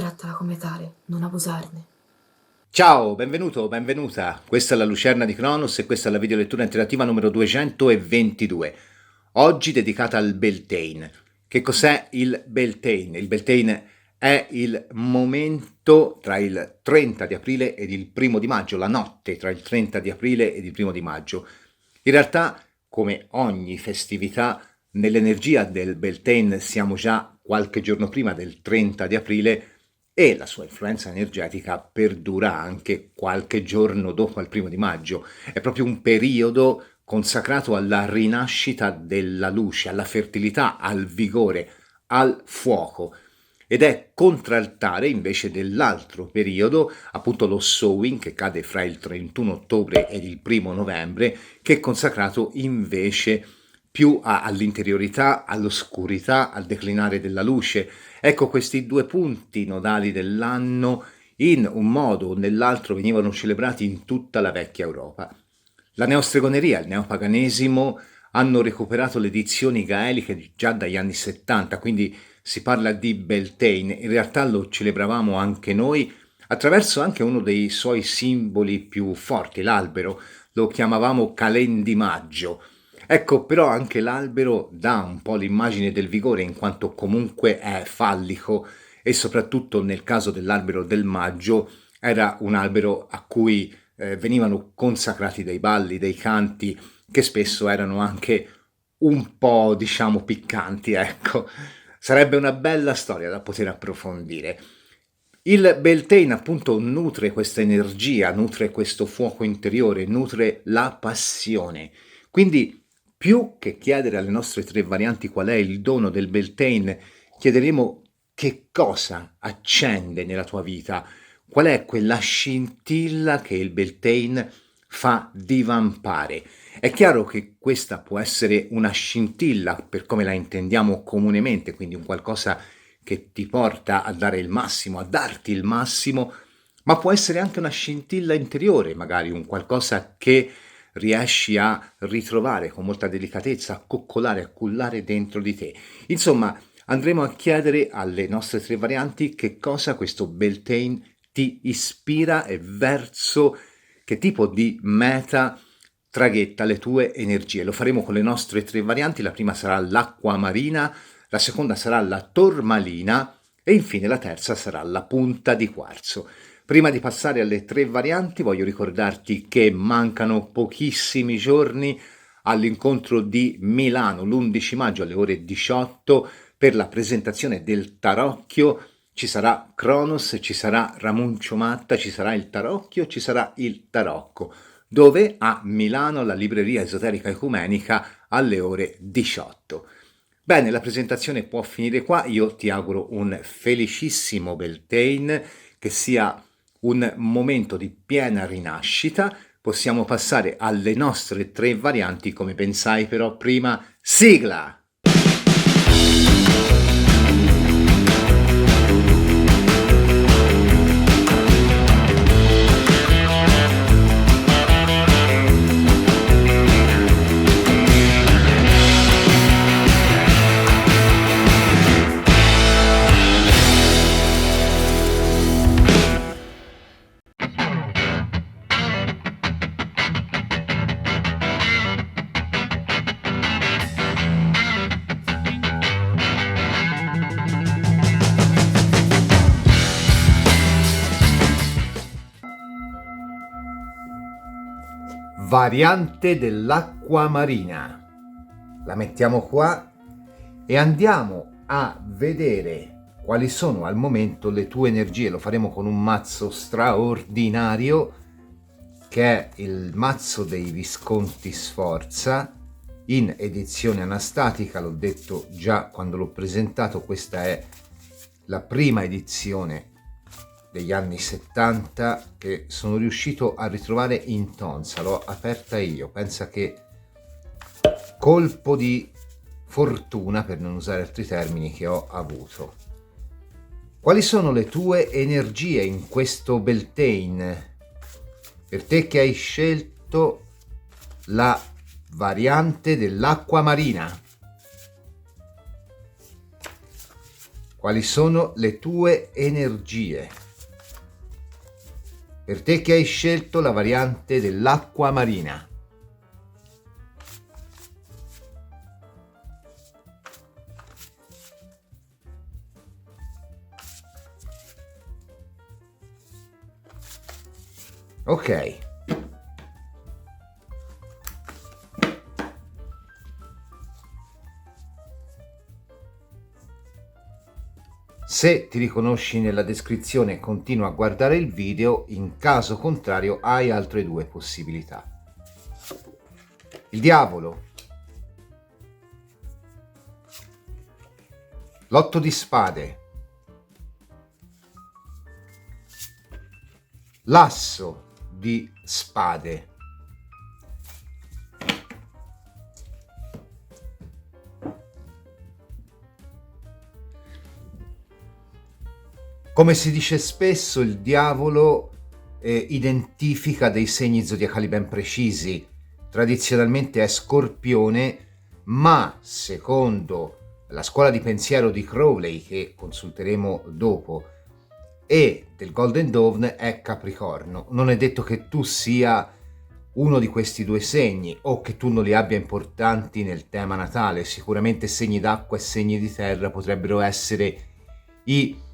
Trattala come tale, non abusarne. Ciao, benvenuto, benvenuta. Questa è la Lucerna di Cronos e questa è la videolettura interattiva numero 222. Oggi dedicata al Beltane. Che cos'è il Beltane? Il Beltane è il momento tra il 30 di aprile ed il 1 di maggio, la notte tra il 30 di aprile ed il 1 di maggio. In realtà, come ogni festività, nell'energia del Beltane siamo già qualche giorno prima del 30 di aprile e la sua influenza energetica perdura anche qualche giorno dopo il 1 di maggio. È proprio un periodo consacrato alla rinascita della luce, alla fertilità, al vigore, al fuoco. Ed è contraltare invece dell'altro periodo, appunto lo Sowing, che cade fra il 31 ottobre ed il 1 novembre, che è consacrato invece più all'interiorità, all'oscurità, al declinare della luce. Ecco, questi due punti nodali dell'anno in un modo o nell'altro venivano celebrati in tutta la vecchia Europa. La neostregoneria e il neopaganesimo hanno recuperato le edizioni gaeliche già dagli anni 70, quindi si parla di Beltane. In realtà lo celebravamo anche noi attraverso anche uno dei suoi simboli più forti, l'albero. Lo chiamavamo calendimaggio. Ecco, però anche l'albero dà un po' l'immagine del vigore in quanto comunque è fallico e soprattutto nel caso dell'albero del maggio era un albero a cui venivano consacrati dei balli, dei canti che spesso erano anche un po', diciamo, piccanti, ecco. Sarebbe una bella storia da poter approfondire. Il Beltane appunto nutre questa energia, nutre questo fuoco interiore, nutre la passione. Quindi più che chiedere alle nostre tre varianti qual è il dono del Beltane, chiederemo che cosa accende nella tua vita, qual è quella scintilla che il Beltane fa divampare. È chiaro che questa può essere una scintilla per come la intendiamo comunemente, quindi un qualcosa che ti porta a dare il massimo, a darti il massimo, ma può essere anche una scintilla interiore, magari un qualcosa che riesci a ritrovare con molta delicatezza, a coccolare, a cullare dentro di te. Insomma, andremo a chiedere alle nostre tre varianti che cosa questo Beltane ti ispira e verso che tipo di meta traghetta le tue energie. Lo faremo con le nostre tre varianti, la prima sarà l'acqua marina, la seconda sarà la tormalina e infine la terza sarà la punta di quarzo. Prima di passare alle tre varianti voglio ricordarti che mancano pochissimi giorni all'incontro di Milano l'11 maggio alle ore 18 per la presentazione del Tarocchio. Ci sarà Cronos, ci sarà Ramuncio Matta, ci sarà il Tarocchio, ci sarà il Tarocco. Dove? A Milano, alla libreria esoterica ecumenica alle ore 18. Bene, la presentazione può finire qua, io ti auguro un felicissimo Beltane, che sia un momento di piena rinascita. Possiamo passare alle nostre tre varianti, come pensai però prima, sigla! Variante dell'acqua marina. La mettiamo qua e andiamo a vedere quali sono al momento le tue energie. Lo faremo con un mazzo straordinario che è il mazzo dei Visconti Sforza in edizione anastatica. L'ho detto già quando l'ho presentato, questa è la prima edizione degli anni 70 che sono riuscito a ritrovare in tonza. L'ho aperta io, pensa che colpo di fortuna, per non usare altri termini, che ho avuto. Quali sono le tue energie in questo Beltane? Per te che hai scelto la variante dell'acqua marina. Quali sono le tue energie? Per te che hai scelto la variante dell'acqua marina. Ok. Se ti riconosci nella descrizione, continua a guardare il video, in caso contrario hai altre due possibilità. Il diavolo, l'otto di spade, l'asso di spade. Come si dice spesso, il diavolo identifica dei segni zodiacali ben precisi. Tradizionalmente è Scorpione, ma secondo la scuola di pensiero di Crowley, che consulteremo dopo, e del Golden Dawn è Capricorno. Non è detto che tu sia uno di questi due segni o che tu non li abbia importanti nel tema natale. Sicuramente segni d'acqua e segni di terra potrebbero essere i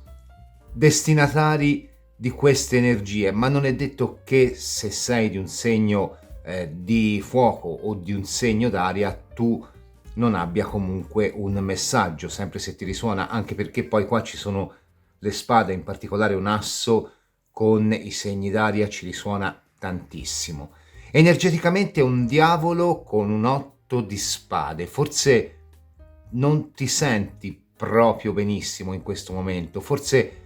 destinatari di queste energie, ma non è detto che se sei di un segno di fuoco o di un segno d'aria tu non abbia comunque un messaggio, sempre se ti risuona, anche perché poi qua ci sono le spade, in particolare un asso con i segni d'aria ci risuona tantissimo. Energeticamente un diavolo con un 8 di spade, forse non ti senti proprio benissimo in questo momento, forse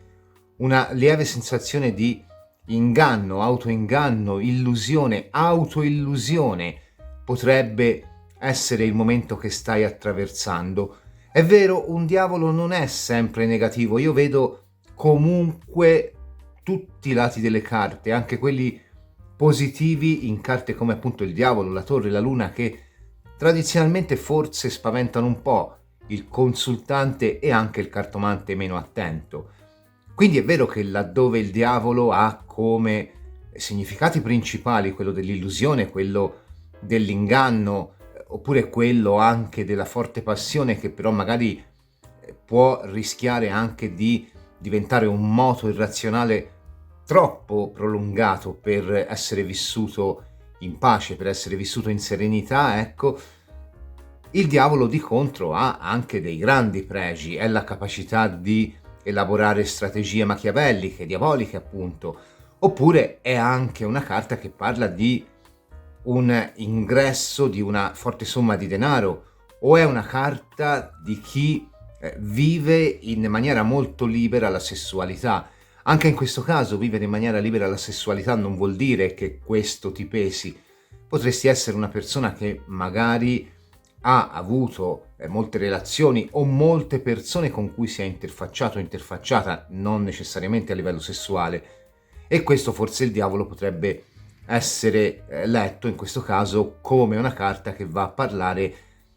una lieve sensazione di inganno, autoinganno, illusione, autoillusione potrebbe essere il momento che stai attraversando. È vero, un diavolo non è sempre negativo, io vedo comunque tutti i lati delle carte, anche quelli positivi in carte come appunto il diavolo, la torre, la luna, che tradizionalmente forse spaventano un po' il consultante e anche il cartomante meno attento. Quindi è vero che laddove il diavolo ha come significati principali quello dell'illusione, quello dell'inganno, oppure quello anche della forte passione, che però magari può rischiare anche di diventare un moto irrazionale troppo prolungato per essere vissuto in pace, per essere vissuto in serenità, ecco, il diavolo di contro ha anche dei grandi pregi, è la capacità di elaborare strategie machiavelliche, diaboliche appunto, oppure è anche una carta che parla di un ingresso di una forte somma di denaro, o è una carta di chi vive in maniera molto libera la sessualità. Anche in questo caso vivere in maniera libera la sessualità non vuol dire che questo ti pesi. Potresti essere una persona che magari ha avuto molte relazioni o molte persone con cui si è interfacciato o interfacciata, non necessariamente a livello sessuale, e questo forse il diavolo potrebbe essere letto in questo caso come una carta che va a parlare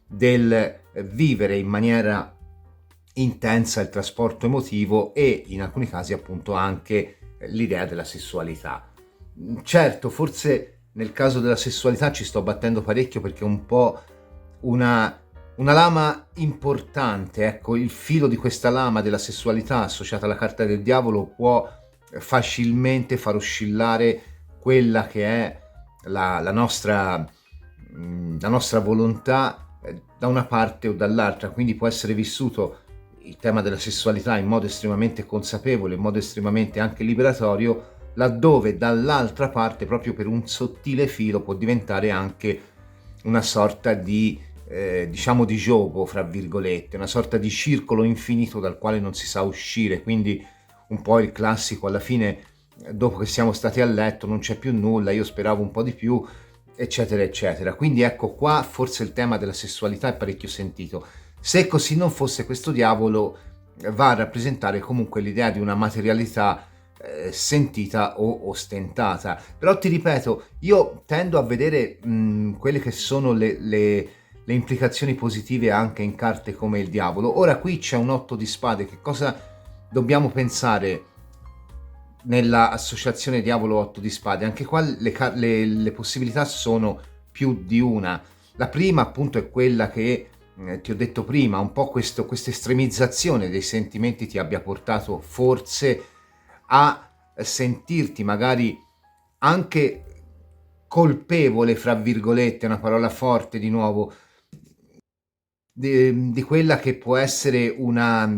del vivere in maniera intensa il trasporto emotivo e in alcuni casi appunto anche l'idea della sessualità. Certo, forse nel caso della sessualità ci sto battendo parecchio perché è un po' una lama importante, ecco, il filo di questa lama della sessualità associata alla carta del diavolo può facilmente far oscillare quella che è la nostra volontà da una parte o dall'altra, quindi può essere vissuto il tema della sessualità in modo estremamente consapevole, in modo estremamente anche liberatorio, laddove dall'altra parte, proprio per un sottile filo, può diventare anche una sorta di diciamo di gioco, fra virgolette, una sorta di circolo infinito dal quale non si sa uscire, quindi un po' il classico alla fine, dopo che siamo stati a letto non c'è più nulla, io speravo un po' di più, eccetera eccetera. Quindi ecco, qua forse il tema della sessualità è parecchio sentito. Se così non fosse, questo diavolo va a rappresentare comunque l'idea di una materialità sentita o ostentata. Però ti ripeto, io tendo a vedere quelle che sono le le implicazioni positive anche in carte come il diavolo. Ora qui c'è un 8 di spade, che cosa dobbiamo pensare nella associazione diavolo 8 di spade? Anche qua le possibilità sono più di una. La prima appunto è quella che ti ho detto prima, un po' questa estremizzazione dei sentimenti ti abbia portato forse a sentirti magari anche colpevole, fra virgolette, una parola forte di nuovo, di quella che può essere una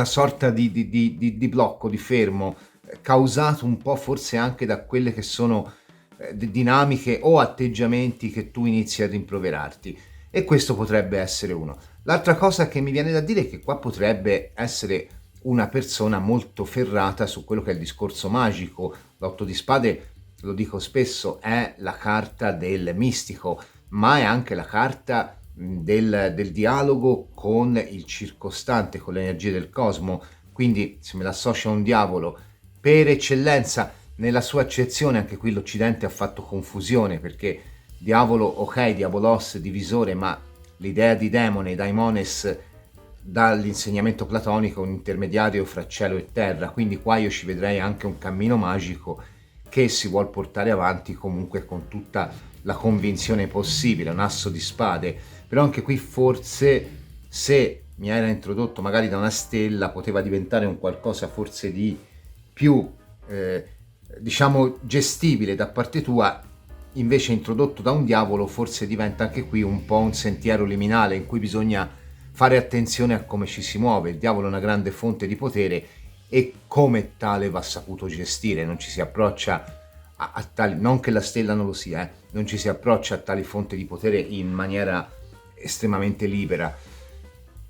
sorta di blocco, di fermo, causato un po' forse anche da quelle che sono dinamiche o atteggiamenti che tu inizi a rimproverarti. E questo potrebbe essere uno. L'altra cosa che mi viene da dire è che qua potrebbe essere una persona molto ferrata su quello che è il discorso magico. L'otto di spade, lo dico spesso, è la carta del mistico, ma è anche la carta del dialogo con il circostante, con l'energia del cosmo. Quindi se me l'associa a un diavolo per eccellenza, nella sua accezione, anche qui l'Occidente ha fatto confusione, perché diavolo, ok, diabolos, divisore, ma l'idea di demone, daimones, dall'insegnamento platonico, un intermediario fra cielo e terra. Quindi qua io ci vedrei anche un cammino magico che si vuol portare avanti comunque con tutta la convinzione possibile, un asso di spade. Però anche qui forse, se mi era introdotto magari da una stella, poteva diventare un qualcosa forse di più diciamo gestibile da parte tua. Invece introdotto da un diavolo forse diventa anche qui un po' un sentiero liminale in cui bisogna fare attenzione a come ci si muove. Il diavolo è una grande fonte di potere e come tale va saputo gestire, non ci si approccia a tali, non che la stella non lo sia, non ci si approccia a tali fonti di potere in maniera estremamente libera.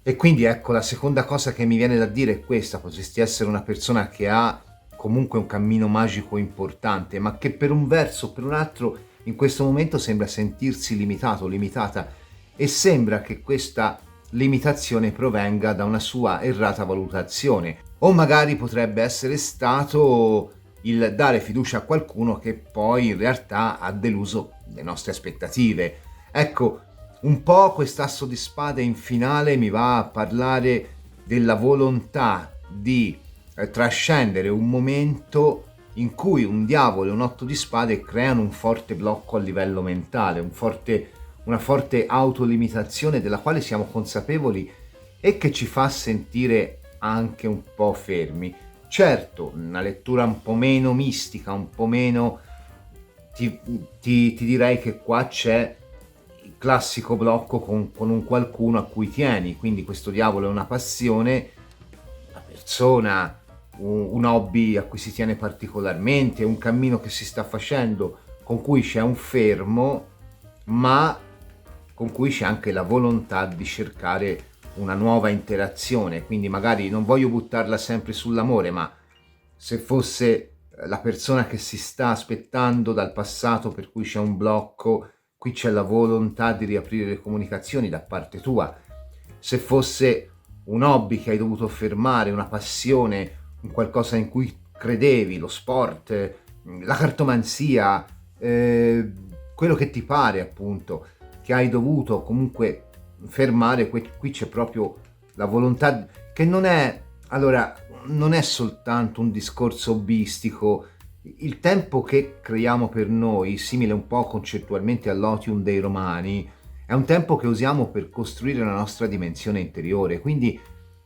E quindi ecco, la seconda cosa che mi viene da dire è questa: potresti essere una persona che ha comunque un cammino magico importante, ma che per un verso o per un altro in questo momento sembra sentirsi limitato, limitata, e sembra che questa limitazione provenga da una sua errata valutazione, o magari potrebbe essere stato il dare fiducia a qualcuno che poi in realtà ha deluso le nostre aspettative. Ecco, un po' quest'asso di spade in finale mi va a parlare della volontà di trascendere un momento in cui un diavolo e un otto di spade creano un forte blocco a livello mentale, una forte autolimitazione della quale siamo consapevoli e che ci fa sentire anche un po' fermi. Certo, una lettura un po' meno mistica, un po' meno, ti direi che qua c'è il classico blocco con un qualcuno a cui tieni, quindi questo diavolo è una passione, una persona, un hobby a cui si tiene particolarmente, un cammino che si sta facendo, con cui c'è un fermo, ma con cui c'è anche la volontà di cercare una nuova interazione. Quindi magari non voglio buttarla sempre sull'amore, ma se fosse la persona che si sta aspettando dal passato, per cui c'è un blocco, qui c'è la volontà di riaprire le comunicazioni da parte tua. Se fosse un hobby che hai dovuto fermare, una passione, un qualcosa in cui credevi, lo sport, la cartomanzia, quello che ti pare appunto, che hai dovuto comunque fermare, qui c'è proprio la volontà che non è, allora, non è soltanto un discorso hobbistico. Il tempo che creiamo per noi, simile un po' concettualmente all'otium dei romani, è un tempo che usiamo per costruire la nostra dimensione interiore. Quindi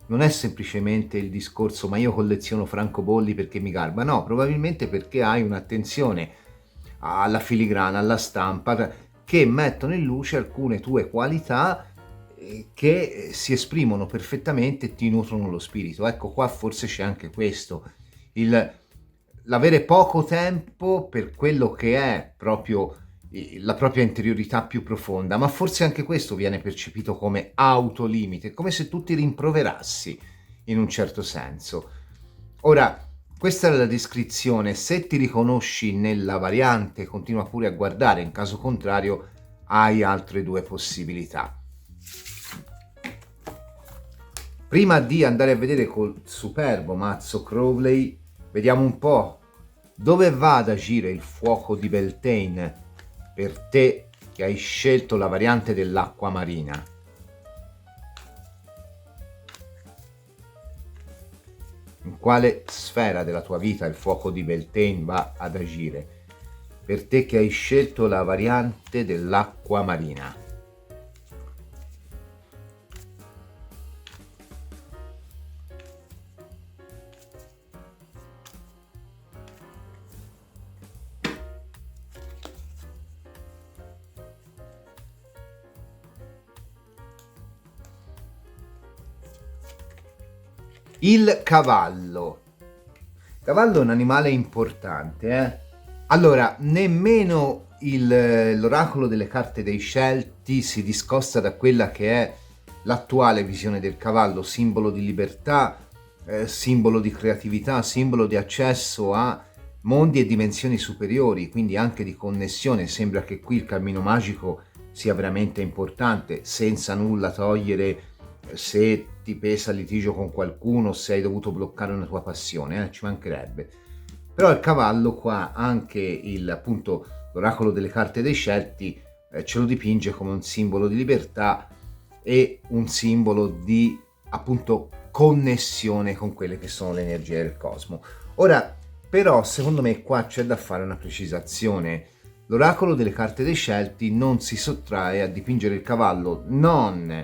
non è semplicemente il discorso ma io colleziono francobolli perché mi garba, no, probabilmente perché hai un'attenzione alla filigrana, alla stampa, che mettono in luce alcune tue qualità che si esprimono perfettamente e ti nutrono lo spirito. Ecco, qua forse c'è anche questo, l'avere poco tempo per quello che è proprio la propria interiorità più profonda, ma forse anche questo viene percepito come autolimite, come se tu ti rimproverassi in un certo senso. Ora, questa è la descrizione. Se ti riconosci nella variante, continua pure a guardare, in caso contrario hai altre due possibilità. Prima di andare a vedere col superbo mazzo Crowley, vediamo un po' dove va ad agire il fuoco di Beltane per te che hai scelto la variante dell'acqua marina. In quale sfera della tua vita il fuoco di Beltane va ad agire? Per te che hai scelto la variante dell'acqua marina. Il cavallo. Il cavallo è un animale importante, Allora, nemmeno l'oracolo delle carte dei Celti si discosta da quella che è l'attuale visione del cavallo, simbolo di libertà, simbolo di creatività, simbolo di accesso a mondi e dimensioni superiori, quindi anche di connessione. Sembra che qui il cammino magico sia veramente importante, senza nulla togliere se ti pesa il litigio con qualcuno, se hai dovuto bloccare una tua passione, ci mancherebbe. Però il cavallo qua, anche appunto l'oracolo delle carte dei Celti, ce lo dipinge come un simbolo di libertà e un simbolo di appunto connessione con quelle che sono le energie del cosmo. Ora, però, secondo me qua c'è da fare una precisazione. L'oracolo delle carte dei Celti non si sottrae a dipingere il cavallo non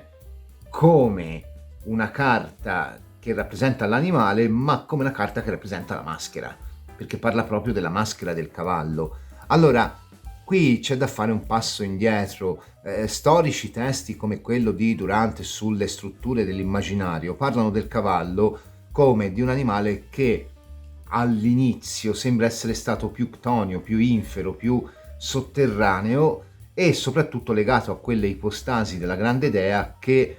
come una carta che rappresenta l'animale, ma come una carta che rappresenta la maschera, perché parla proprio della maschera del cavallo. Allora, qui c'è da fare un passo indietro. Storici testi come quello di Durante sulle strutture dell'immaginario parlano del cavallo come di un animale che all'inizio sembra essere stato più ctonio, più infero, più sotterraneo e soprattutto legato a quelle ipostasi della grande dea che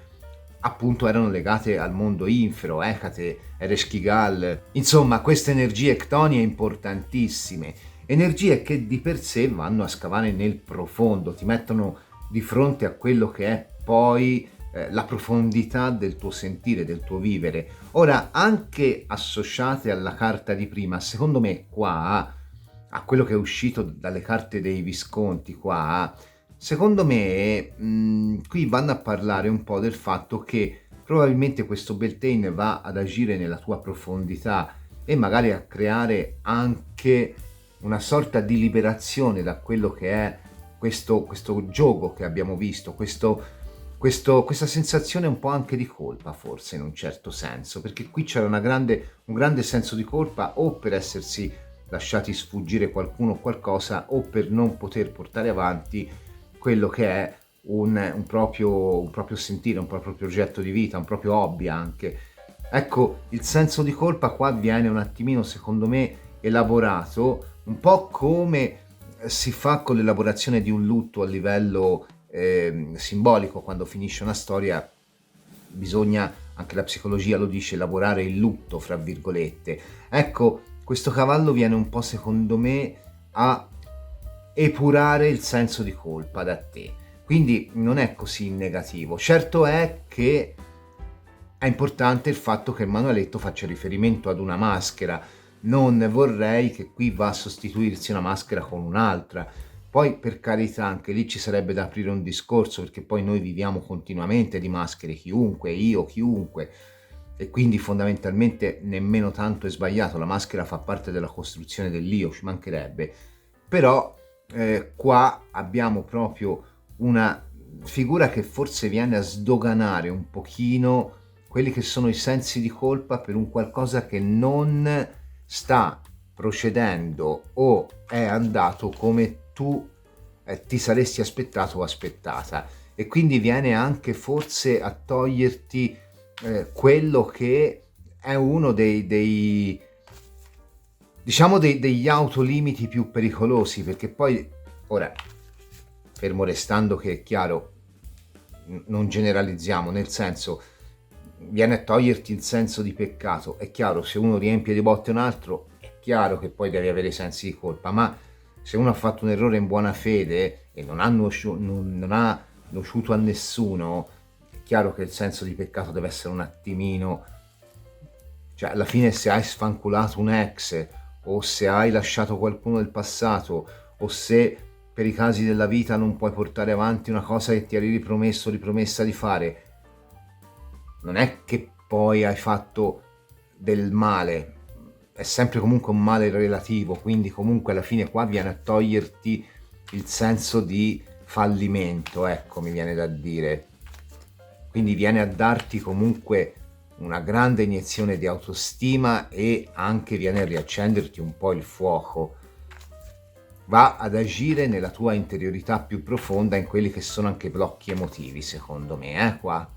appunto erano legate al mondo infero, Ecate, Ereshkigal, insomma queste energie ctonie importantissime, energie che di per sé vanno a scavare nel profondo, ti mettono di fronte a quello che è poi la profondità del tuo sentire, del tuo vivere. Ora, anche associate alla carta di prima, secondo me qua, a quello che è uscito dalle carte dei Visconti qua, secondo me qui vanno a parlare un po' del fatto che probabilmente questo Beltane va ad agire nella tua profondità e magari a creare anche una sorta di liberazione da quello che è questo gioco che abbiamo visto, questa sensazione un po' anche di colpa, forse in un certo senso, perché qui c'era un grande senso di colpa o per essersi lasciati sfuggire qualcuno o qualcosa o per non poter portare avanti quello che è un proprio sentire, un proprio progetto di vita, un proprio hobby anche. Ecco, il senso di colpa qua viene un attimino, secondo me, elaborato, un po' come si fa con l'elaborazione di un lutto a livello simbolico. Quando finisce una storia bisogna, anche la psicologia lo dice, elaborare il lutto, fra virgolette. Ecco, questo cavallo viene un po', secondo me, a epurare il senso di colpa da te, quindi non è così negativo. Certo è che è importante il fatto che il manualetto faccia riferimento ad una maschera, non vorrei che qui va a sostituirsi una maschera con un'altra. Poi, per carità, anche lì ci sarebbe da aprire un discorso, perché poi noi viviamo continuamente di maschere, chiunque, io, chiunque, e quindi fondamentalmente nemmeno tanto è sbagliato, la maschera fa parte della costruzione dell'io, ci mancherebbe. Però qua abbiamo proprio una figura che forse viene a sdoganare un pochino quelli che sono i sensi di colpa per un qualcosa che non sta procedendo o è andato come tu ti saresti aspettato o aspettata, e quindi viene anche forse a toglierti quello che è uno degli autolimiti più pericolosi, perché poi, ora, fermo restando che è chiaro, non generalizziamo, nel senso, viene a toglierti il senso di peccato. È chiaro, se uno riempie di botte un altro, è chiaro che poi devi avere sensi di colpa, ma se uno ha fatto un errore in buona fede e non ha nociuto a nessuno, è chiaro che il senso di peccato deve essere un attimino, cioè alla fine, se hai sfanculato un ex o se hai lasciato qualcuno del passato o se per i casi della vita non puoi portare avanti una cosa che ti eri ripromessa di fare, non è che poi hai fatto del male, è sempre comunque un male relativo, quindi comunque alla fine qua viene a toglierti il senso di fallimento, ecco, mi viene da dire. Quindi viene a darti comunque una grande iniezione di autostima e anche viene a riaccenderti un po' il fuoco. Va ad agire nella tua interiorità più profonda, in quelli che sono anche i blocchi emotivi, secondo me, qua.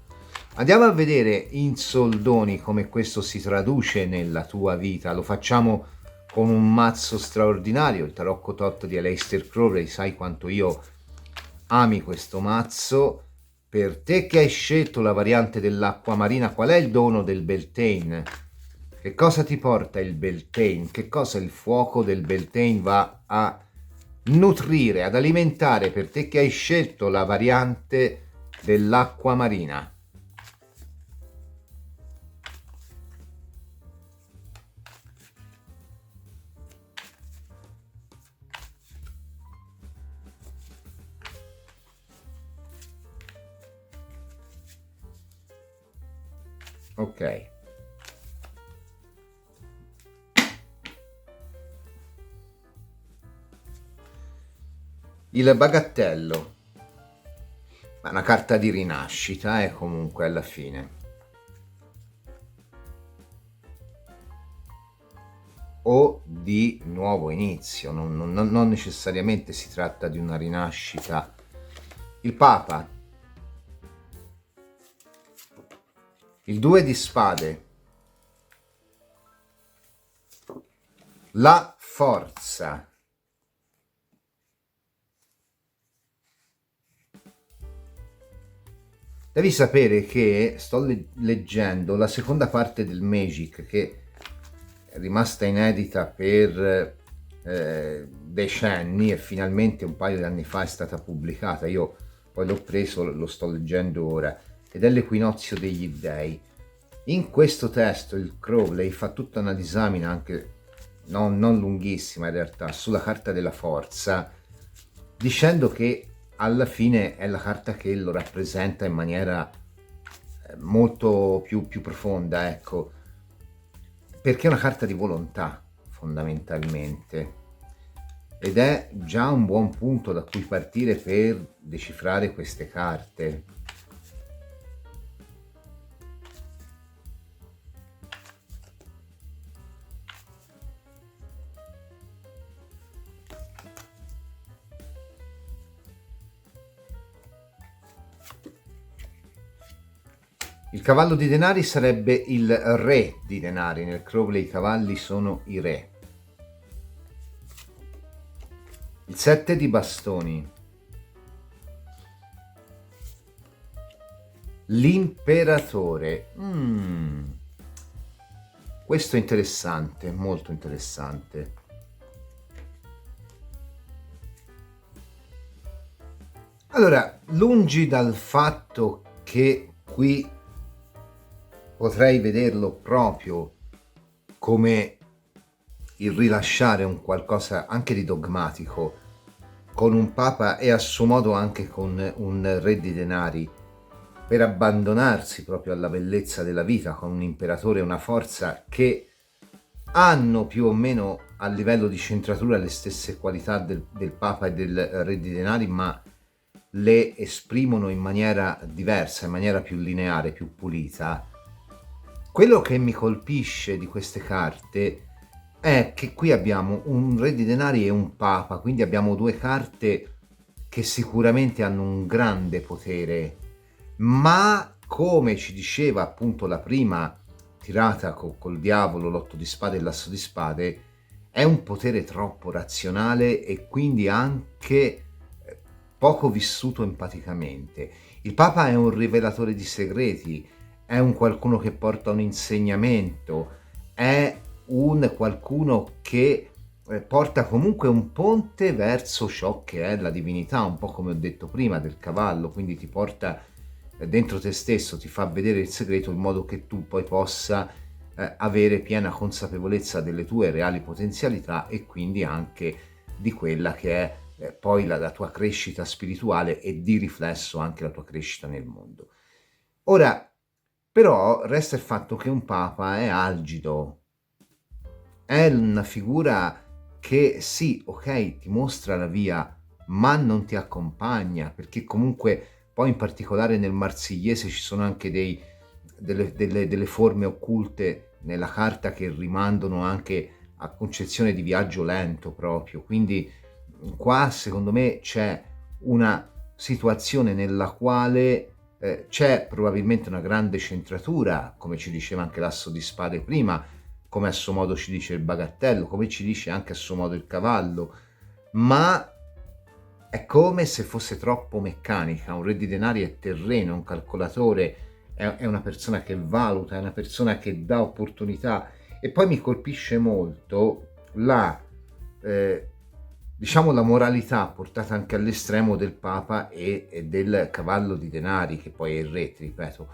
Andiamo a vedere in soldoni come questo si traduce nella tua vita. Lo facciamo con un mazzo straordinario, il Tarocco Tot di Aleister Crowley. Sai quanto io ami questo mazzo. Per te che hai scelto la variante dell'acqua marina, qual è il dono del Beltane? Che cosa ti porta il Beltane? Che cosa il fuoco del Beltane va a nutrire, ad alimentare per te che hai scelto la variante dell'acqua marina? Ok. Il bagattello, è una carta di rinascita, comunque alla fine. O di nuovo inizio, non necessariamente si tratta di una rinascita. Il Papa, il 2 di spade, la forza, devi sapere che sto leggendo la seconda parte del Magic, che è rimasta inedita per decenni e finalmente un paio di anni fa è stata pubblicata. Io poi l'ho preso, lo sto leggendo ora, ed è l'Equinozio degli Dei. In questo testo il Crowley fa tutta una disamina, anche non lunghissima in realtà, sulla carta della forza, dicendo che alla fine è la carta che lo rappresenta in maniera molto più profonda, ecco, perché è una carta di volontà fondamentalmente, ed è già un buon punto da cui partire per decifrare queste carte. Il cavallo di denari sarebbe il re di denari, nel Crowley i cavalli sono i re. Il 7 di bastoni, l'imperatore. Questo è interessante, molto interessante. Allora, lungi dal fatto che qui potrei vederlo proprio come il rilasciare un qualcosa anche di dogmatico con un papa e a suo modo anche con un re di denari, per abbandonarsi proprio alla bellezza della vita, con un imperatore e una forza che hanno più o meno a livello di centratura le stesse qualità del papa e del re di denari, ma le esprimono in maniera diversa, in maniera più lineare, più pulita. Quello che mi colpisce di queste carte è che qui abbiamo un re di denari e un papa, quindi abbiamo due carte che sicuramente hanno un grande potere, ma come ci diceva appunto la prima tirata col diavolo, l'otto di spade e l'asso di spade, è un potere troppo razionale e quindi anche poco vissuto empaticamente. Il papa è un rivelatore di segreti, è un qualcuno che porta un insegnamento, è un qualcuno che porta comunque un ponte verso ciò che è la divinità, un po' come ho detto prima del cavallo, quindi ti porta dentro te stesso, ti fa vedere il segreto in modo che tu poi possa avere piena consapevolezza delle tue reali potenzialità e quindi anche di quella che è poi la tua crescita spirituale e di riflesso anche la tua crescita nel mondo. Ora, però, resta il fatto che un papa è algido, è una figura che sì, ok, ti mostra la via, ma non ti accompagna, perché comunque poi in particolare nel marsigliese ci sono anche delle forme occulte nella carta che rimandano anche a concezione di viaggio lento proprio, quindi qua secondo me c'è una situazione nella quale c'è probabilmente una grande centratura, come ci diceva anche l'asso di spade prima, come a suo modo ci dice il bagattello, come ci dice anche a suo modo il cavallo, ma è come se fosse troppo meccanica. Un re di denari è terreno, è un calcolatore, è una persona che valuta, è una persona che dà opportunità. E poi mi colpisce molto diciamo la moralità portata anche all'estremo del Papa e del cavallo di denari, che poi è il re, ti ripeto.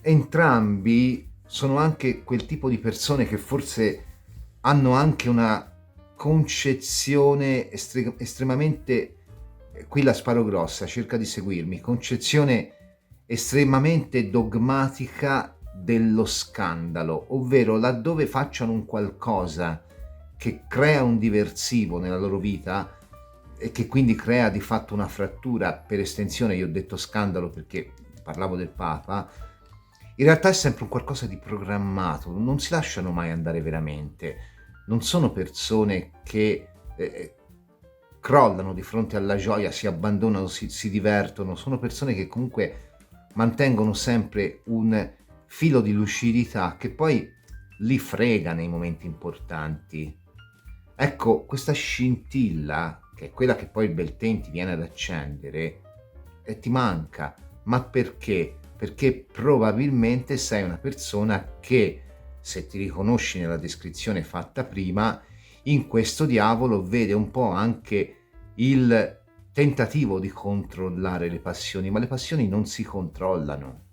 Entrambi sono anche quel tipo di persone che forse hanno anche una concezione estremamente, qui la sparo grossa, cerca di seguirmi, concezione estremamente dogmatica dello scandalo, ovvero laddove facciano un qualcosa che crea un diversivo nella loro vita e che quindi crea di fatto una frattura, per estensione io ho detto scandalo perché parlavo del Papa, in realtà è sempre un qualcosa di programmato, non si lasciano mai andare veramente, non sono persone che crollano di fronte alla gioia, si abbandonano, si divertono, sono persone che comunque mantengono sempre un filo di lucidità che poi li frega nei momenti importanti. Ecco, questa scintilla, che è quella che poi il Beltane ti viene ad accendere, ti manca. Ma perché? Perché probabilmente sei una persona che, se ti riconosci nella descrizione fatta prima, in questo diavolo vede un po' anche il tentativo di controllare le passioni, ma le passioni non si controllano.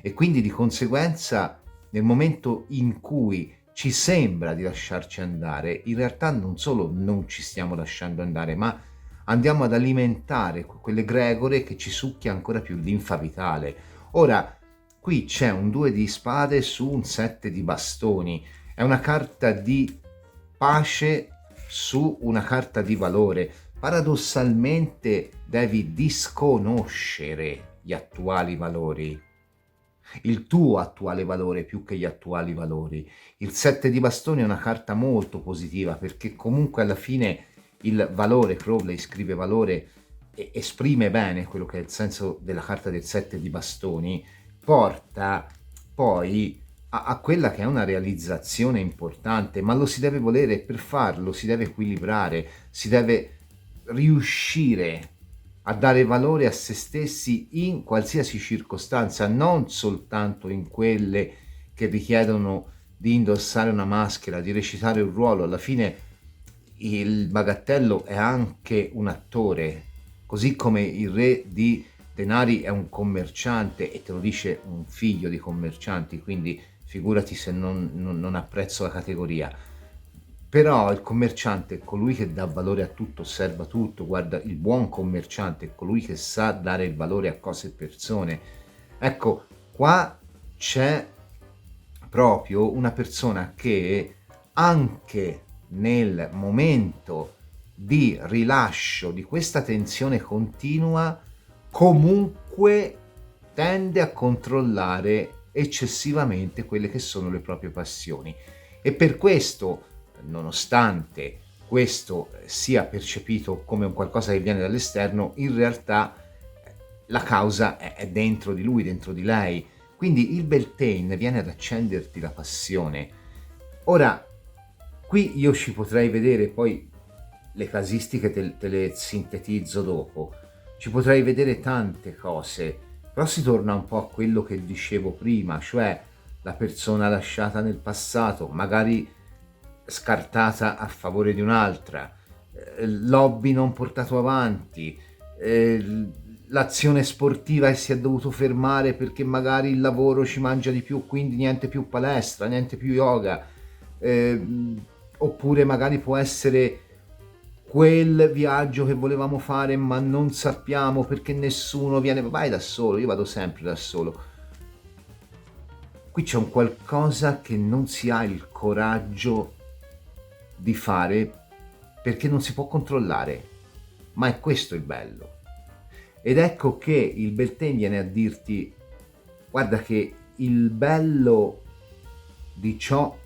E quindi di conseguenza, nel momento in cui ci sembra di lasciarci andare, in realtà non solo non ci stiamo lasciando andare, ma andiamo ad alimentare quell'egregore che ci succhia ancora più linfa vitale. Ora, qui c'è un 2 di spade su un 7 di bastoni, è una carta di pace su una carta di valore. Paradossalmente devi disconoscere gli attuali valori, il tuo attuale valore più che gli attuali valori. Il 7 di bastoni è una carta molto positiva perché comunque alla fine il valore, Crowley scrive valore e esprime bene quello che è il senso della carta del 7 di bastoni, porta poi a quella che è una realizzazione importante, ma lo si deve volere e per farlo si deve equilibrare, si deve riuscire a dare valore a se stessi in qualsiasi circostanza, non soltanto in quelle che richiedono di indossare una maschera, di recitare un ruolo. Alla fine il bagattello è anche un attore, così come il re di denari è un commerciante e te lo dice un figlio di commercianti, quindi figurati se non apprezzo la categoria. Però il commerciante è colui che dà valore a tutto, osserva tutto, guarda, il buon commerciante è colui che sa dare il valore a cose e persone. Ecco, qua c'è proprio una persona che anche nel momento di rilascio di questa tensione continua comunque tende a controllare eccessivamente quelle che sono le proprie passioni e per questo, nonostante questo sia percepito come un qualcosa che viene dall'esterno, in realtà la causa è dentro di lui, dentro di lei. Quindi il Beltane viene ad accenderti la passione. Ora, qui io ci potrei vedere, poi le casistiche te le sintetizzo dopo, ci potrei vedere tante cose, però si torna un po' a quello che dicevo prima, cioè la persona lasciata nel passato, magari scartata a favore di un'altra, l'hobby non portato avanti, l'azione sportiva che si è dovuto fermare perché magari il lavoro ci mangia di più, quindi niente più palestra, niente più yoga, oppure magari può essere quel viaggio che volevamo fare ma non sappiamo perché nessuno viene, vai da solo, io vado sempre da solo. Qui c'è un qualcosa che non si ha il coraggio di fare perché non si può controllare, ma è questo il bello. Ed ecco che il Beltane viene a dirti: guarda che il bello di ciò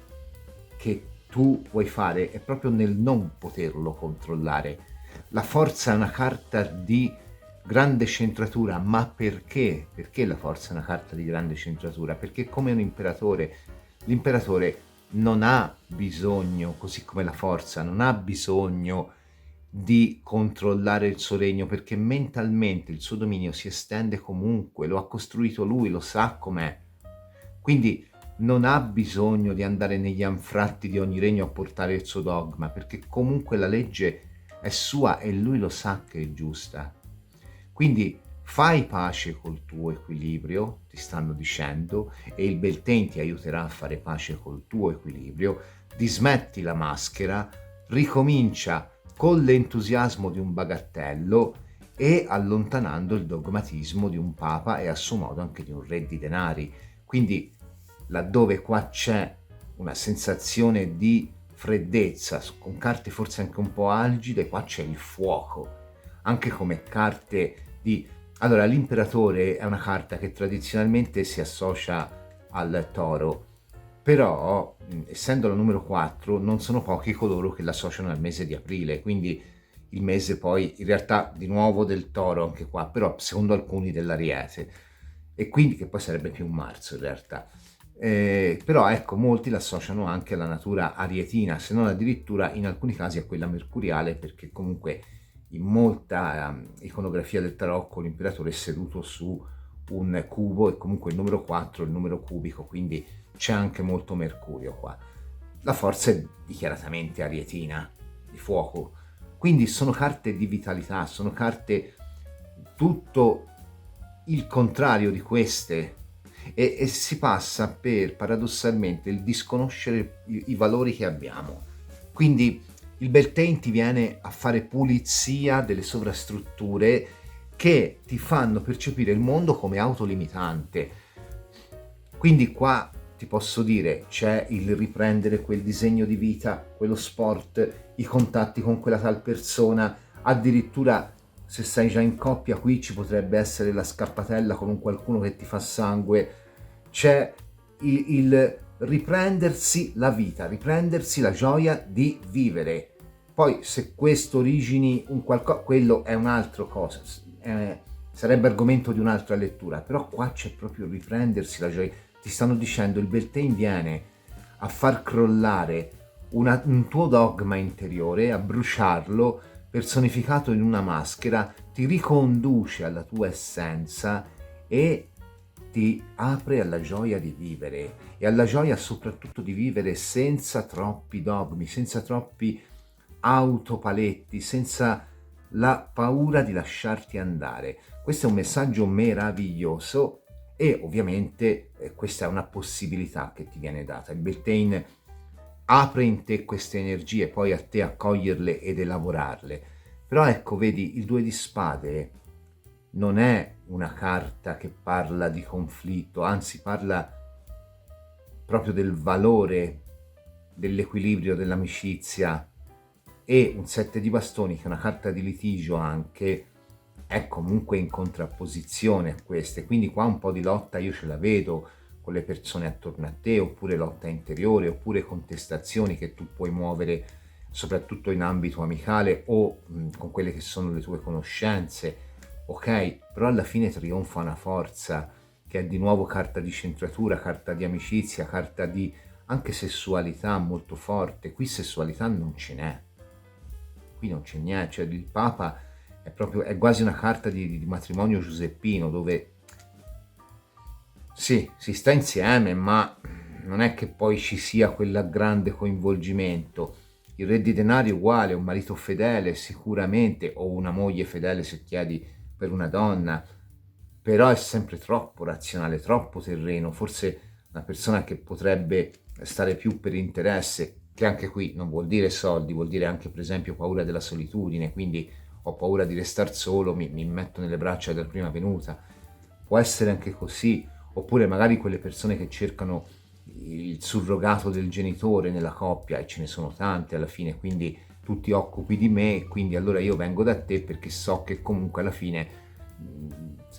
che tu vuoi fare è proprio nel non poterlo controllare. La forza è una carta di grande centratura, ma perché? Perché la forza è una carta di grande centratura? Perché come un imperatore, l'imperatore non ha bisogno, così come la forza, non ha bisogno di controllare il suo regno, perché mentalmente il suo dominio si estende comunque, lo ha costruito lui, lo sa com'è. Quindi non ha bisogno di andare negli anfratti di ogni regno a portare il suo dogma, perché comunque la legge è sua e lui lo sa che è giusta. Quindi fai pace col tuo equilibrio, ti stanno dicendo, e il Beltane ti aiuterà a fare pace col tuo equilibrio, dismetti la maschera, ricomincia con l'entusiasmo di un bagattello e allontanando il dogmatismo di un papa e a suo modo anche di un re di denari. Quindi laddove qua c'è una sensazione di freddezza, con carte forse anche un po' algide, qua c'è il fuoco, anche come carte di... Allora, l'imperatore è una carta che tradizionalmente si associa al toro, però essendo la numero 4 non sono pochi coloro che l'associano al mese di aprile, quindi il mese poi in realtà di nuovo del toro anche qua, però secondo alcuni dell'ariete, e quindi che poi sarebbe più marzo in realtà. Però ecco, molti l'associano anche alla natura arietina, se non addirittura in alcuni casi a quella mercuriale, perché comunque in molta iconografia del tarocco l'imperatore è seduto su un cubo e comunque il numero 4 è il numero cubico, quindi c'è anche molto mercurio qua. La forza è dichiaratamente arietina, di fuoco, quindi sono carte di vitalità, sono carte tutto il contrario di queste, e si passa per paradossalmente il disconoscere i valori che abbiamo. Quindi il Beltane ti viene a fare pulizia delle sovrastrutture che ti fanno percepire il mondo come autolimitante. Quindi qua ti posso dire, c'è il riprendere quel disegno di vita, quello sport, i contatti con quella tal persona, addirittura se sei già in coppia qui ci potrebbe essere la scappatella con un qualcuno che ti fa sangue. C'è il riprendersi la vita, riprendersi la gioia di vivere. Poi se questo origini un qualcosa, quello è un'altra cosa, sarebbe argomento di un'altra lettura, però qua c'è proprio riprendersi la gioia. Ti stanno dicendo il Beltane viene a far crollare un tuo dogma interiore, a bruciarlo, personificato in una maschera, ti riconduce alla tua essenza e ti apre alla gioia di vivere, e alla gioia soprattutto di vivere senza troppi dogmi, senza troppi autopaletti, senza la paura di lasciarti andare. Questo è un messaggio meraviglioso e ovviamente questa è una possibilità che ti viene data. Il Beltane apre in te queste energie, poi a te accoglierle ed elaborarle. Però ecco, vedi, il 2 di spade non è una carta che parla di conflitto, anzi parla proprio del valore, dell'equilibrio, dell'amicizia, e un 7 di bastoni, che è una carta di litigio anche, è comunque in contrapposizione a queste, quindi qua un po' di lotta io ce la vedo con le persone attorno a te, oppure lotta interiore, oppure contestazioni che tu puoi muovere soprattutto in ambito amicale o con quelle che sono le tue conoscenze, ok? Però alla fine trionfa una forza che è di nuovo carta di centratura, carta di amicizia, carta di anche sessualità molto forte. Qui sessualità non ce n'è, qui non c'è niente, cioè il Papa è proprio, è quasi una carta di matrimonio giuseppino, dove sì, si sta insieme, ma non è che poi ci sia quel grande coinvolgimento. Il re di denari è uguale, un marito fedele sicuramente, o una moglie fedele se chiedi per una donna, però è sempre troppo razionale, troppo terreno, forse una persona che potrebbe stare più per interesse, che anche qui non vuol dire soldi, vuol dire anche per esempio paura della solitudine, quindi ho paura di restare solo, mi metto nelle braccia della prima venuta. Può essere anche così, oppure magari quelle persone che cercano il surrogato del genitore nella coppia, e ce ne sono tante alla fine, quindi tu ti occupi di me e quindi allora io vengo da te perché so che comunque alla fine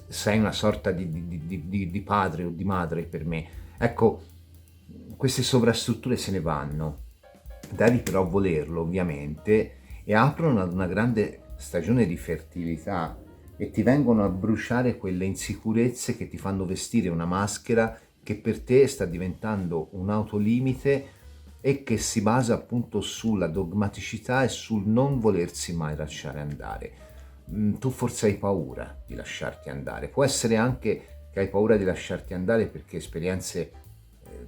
sei una sorta di padre o di madre per me. Ecco, queste sovrastrutture se ne vanno, devi però volerlo ovviamente, e aprono ad una grande stagione di fertilità e ti vengono a bruciare quelle insicurezze che ti fanno vestire una maschera che per te sta diventando un autolimite e che si basa appunto sulla dogmaticità e sul non volersi mai lasciare andare. Tu forse hai paura di lasciarti andare, può essere anche che hai paura di lasciarti andare perché esperienze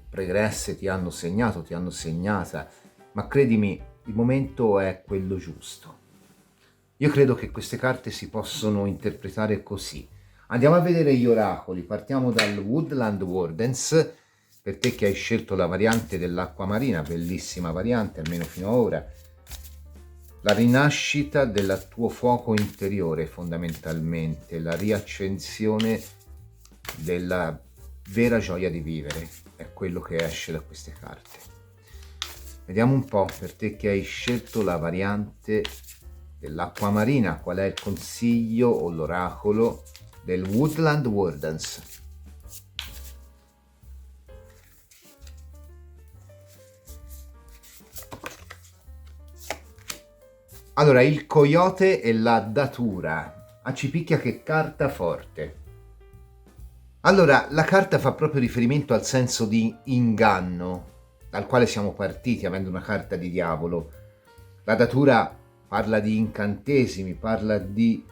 pregresse ti hanno segnato, ti hanno segnata, ma credimi, il momento è quello giusto. Io credo che queste carte si possono interpretare così. Andiamo a vedere gli oracoli, partiamo dal Woodland Wardens, per te che hai scelto la variante dell'acqua marina, bellissima variante, almeno fino ad ora. La rinascita del tuo fuoco interiore fondamentalmente, la riaccensione della vera gioia di vivere, è quello che esce da queste carte. Vediamo un po' per te che hai scelto la variante dell'acqua marina, qual è il consiglio o l'oracolo del Woodland Wardens. Allora, il coyote e la datura. A Cipicchia, che carta forte. Allora, la carta fa proprio riferimento al senso di inganno, dal quale siamo partiti avendo una carta di diavolo. La datura parla di incantesimi, parla di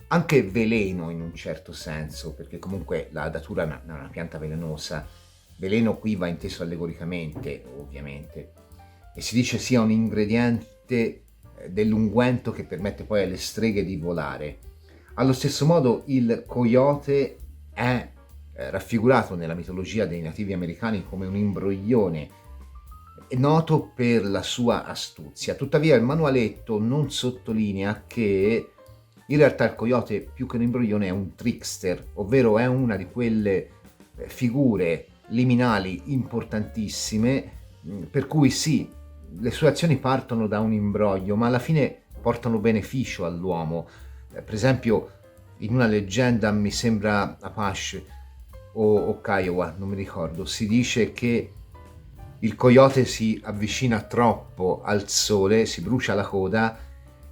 anche veleno in un certo senso, perché comunque la datura è una pianta velenosa. Veleno qui va inteso allegoricamente, ovviamente, e si dice sia un ingrediente dell'unguento che permette poi alle streghe di volare. Allo stesso modo il coyote è raffigurato nella mitologia dei nativi americani come un imbroglione, è noto per la sua astuzia. Tuttavia il manualetto non sottolinea che in realtà il coyote più che un imbroglione è un trickster, ovvero è una di quelle figure liminali importantissime, per cui sì, le sue azioni partono da un imbroglio, ma alla fine portano beneficio all'uomo. Per esempio, in una leggenda, mi sembra Apache o Kiowa, non mi ricordo, si dice che il coyote si avvicina troppo al sole, si brucia la coda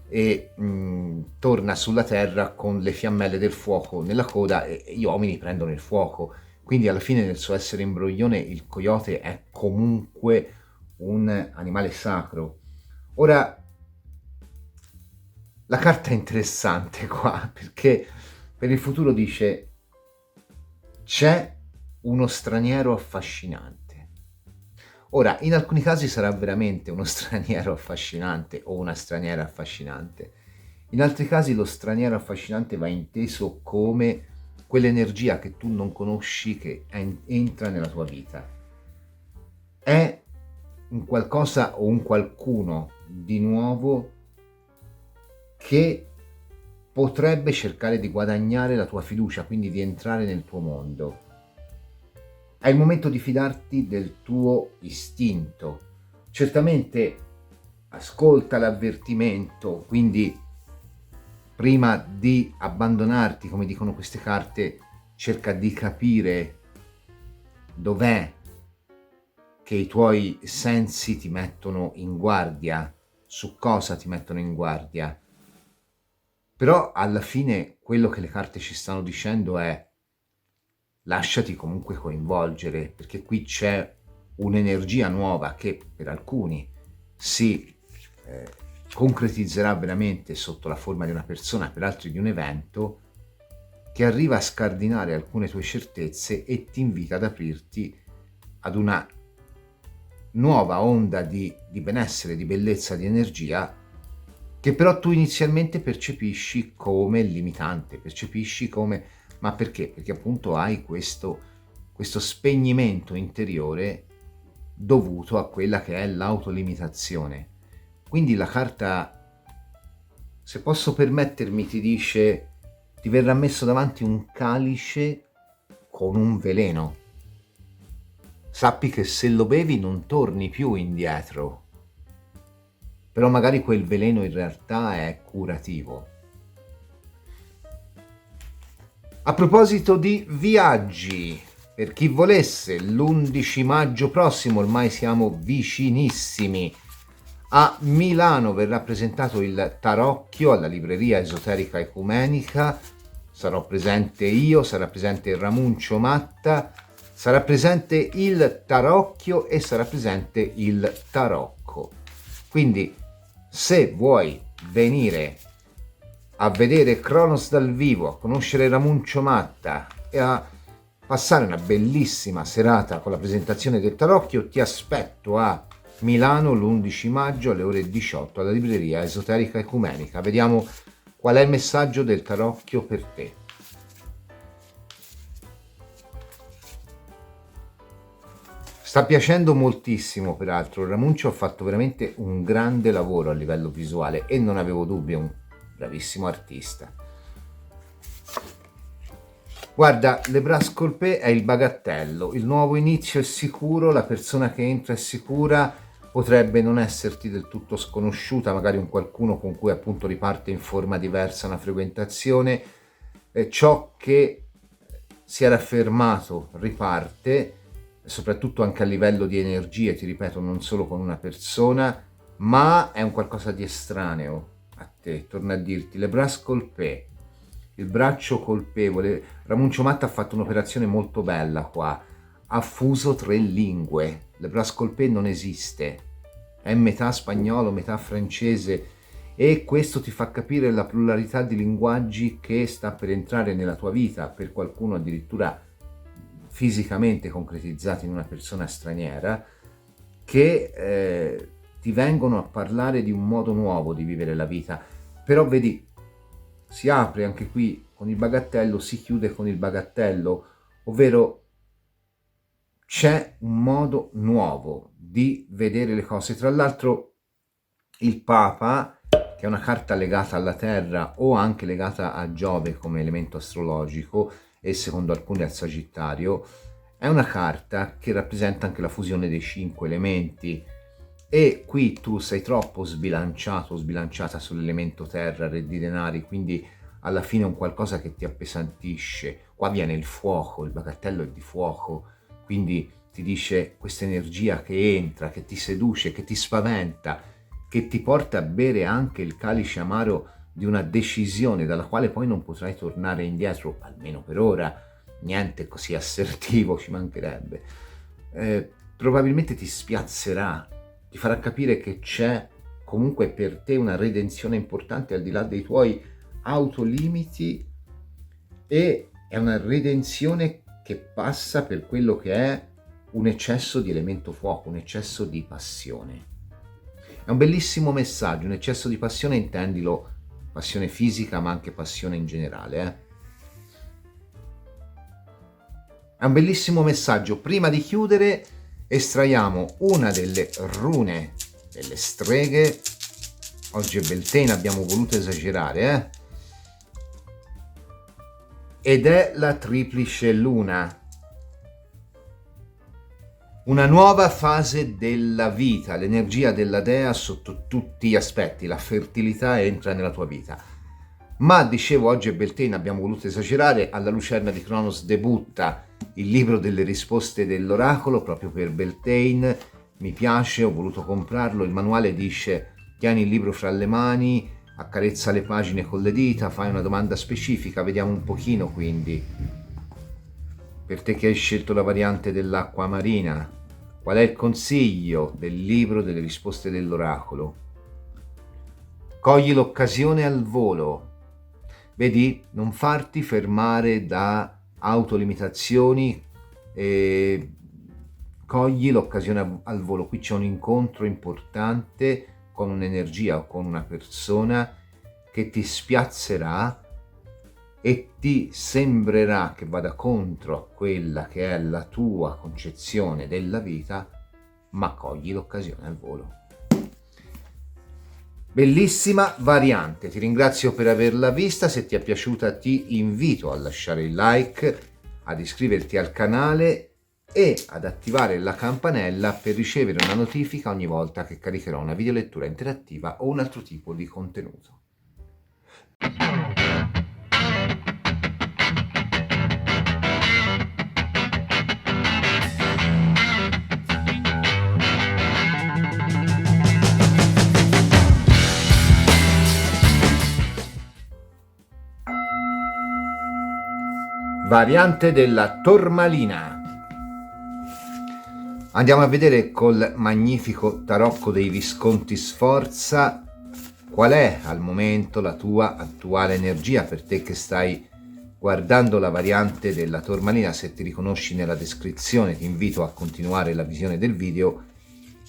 e torna sulla terra con le fiammelle del fuoco nella coda e gli uomini prendono il fuoco. Quindi alla fine nel suo essere imbroglione il coyote è comunque un animale sacro. Ora, la carta è interessante qua perché per il futuro dice: c'è uno straniero affascinante. Ora, in alcuni casi sarà veramente uno straniero affascinante o una straniera affascinante. In altri casi lo straniero affascinante va inteso come quell'energia che tu non conosci che entra nella tua vita. È un qualcosa o un qualcuno di nuovo che potrebbe cercare di guadagnare la tua fiducia, quindi di entrare nel tuo mondo. È il momento di fidarti del tuo istinto. Certamente ascolta l'avvertimento, quindi prima di abbandonarti, come dicono queste carte, cerca di capire dov'è che i tuoi sensi ti mettono in guardia, su cosa ti mettono in guardia. Però alla fine quello che le carte ci stanno dicendo è: lasciati comunque coinvolgere, perché qui c'è un'energia nuova che per alcuni si concretizzerà veramente sotto la forma di una persona, per altri di un evento, che arriva a scardinare alcune tue certezze e ti invita ad aprirti ad una nuova onda di benessere, di bellezza, di energia, che però tu inizialmente percepisci come limitante, percepisci come: ma perché? Perché appunto hai questo spegnimento interiore dovuto a quella che è l'autolimitazione. Quindi la carta, se posso permettermi, ti dice: ti verrà messo davanti un calice con un veleno. Sappi che se lo bevi non torni più indietro, però magari quel veleno in realtà è curativo. A proposito di viaggi, per chi volesse, l'11 maggio prossimo, ormai siamo vicinissimi, a Milano verrà presentato il Tarocchio alla libreria esoterica ecumenica. Sarò presente io, sarà presente Ramuncio Matta, sarà presente il Tarocchio e sarà presente il Tarocco. Quindi se vuoi venire a vedere Cronos dal vivo, a conoscere Ramuncio Matta e a passare una bellissima serata con la presentazione del Tarocchio, ti aspetto a Milano l'11 maggio alle ore 18 alla libreria esoterica ecumenica. Vediamo qual è il messaggio del Tarocchio per te. Sta piacendo moltissimo, peraltro. Ramuncio ha fatto veramente un grande lavoro a livello visuale e non avevo dubbi, è un bravissimo artista. Guarda, Le Bras Colpé è il bagattello, il nuovo inizio è sicuro, la persona che entra è sicura, potrebbe non esserti del tutto sconosciuta, magari un qualcuno con cui appunto riparte in forma diversa una frequentazione, ciò che si era fermato riparte, soprattutto anche a livello di energie, ti ripeto, non solo con una persona, ma è un qualcosa di estraneo a te. Torno a dirti, Le Bras Colpé, il braccio colpevole. Ramuncio Matta ha fatto un'operazione molto bella qua, ha fuso 3 lingue. Le Bras Colpé non esiste, è metà spagnolo, metà francese, e questo ti fa capire la pluralità di linguaggi che sta per entrare nella tua vita, per qualcuno addirittura fisicamente concretizzati in una persona straniera, che ti vengono a parlare di un modo nuovo di vivere la vita. Però vedi, si apre anche qui con il bagattello, si chiude con il bagattello, ovvero c'è un modo nuovo di vedere le cose. Tra l'altro il Papa, che è una carta legata alla Terra o anche legata a Giove come elemento astrologico e secondo alcuni al Sagittario, è una carta che rappresenta anche la fusione dei 5 elementi. E qui tu sei troppo sbilanciato o sbilanciata sull'elemento terra, re di denari, quindi alla fine è un qualcosa che ti appesantisce. Qua viene il fuoco, il bagattello è di fuoco, quindi ti dice questa energia che entra, che ti seduce, che ti spaventa, che ti porta a bere anche il calice amaro di una decisione dalla quale poi non potrai tornare indietro, almeno per ora. Niente così assertivo, ci mancherebbe. Probabilmente ti spiazzerà, ti farà capire che c'è comunque per te una redenzione importante al di là dei tuoi autolimiti, e è una redenzione che passa per quello che è un eccesso di elemento fuoco, un eccesso di passione. È un bellissimo messaggio, un eccesso di passione, intendilo passione fisica ma anche passione in generale. È un bellissimo messaggio. Prima di chiudere estraiamo una delle rune delle streghe. Oggi è Beltane, abbiamo voluto esagerare, ed è la triplice luna. Una nuova fase della vita, l'energia della dea sotto tutti gli aspetti, la fertilità entra nella tua vita. Ma dicevo, oggi è Beltane, abbiamo voluto esagerare, alla Lucerna di Cronos debutta il libro delle risposte dell'oracolo proprio per Beltane. Mi piace, ho voluto comprarlo. Il manuale dice: tieni il libro fra le mani, accarezza le pagine con le dita, fai una domanda specifica. Vediamo un pochino, quindi, per te che hai scelto la variante dell'acqua marina, qual è il consiglio del libro delle risposte dell'oracolo? Cogli l'occasione al volo. Vedi, non farti fermare da autolimitazioni, e cogli l'occasione al volo. Qui c'è un incontro importante con un'energia o con una persona che ti spiazzerà e ti sembrerà che vada contro a quella che è la tua concezione della vita, ma cogli l'occasione al volo. Bellissima variante, ti ringrazio per averla vista. Se ti è piaciuta ti invito a lasciare il like, ad iscriverti al canale e ad attivare la campanella per ricevere una notifica ogni volta che caricherò una videolettura interattiva o un altro tipo di contenuto. Variante della Tormalina. Andiamo a vedere col magnifico tarocco dei Visconti Sforza qual è al momento la tua attuale energia. Per te che stai guardando la variante della Tormalina, se ti riconosci nella descrizione ti invito a continuare la visione del video.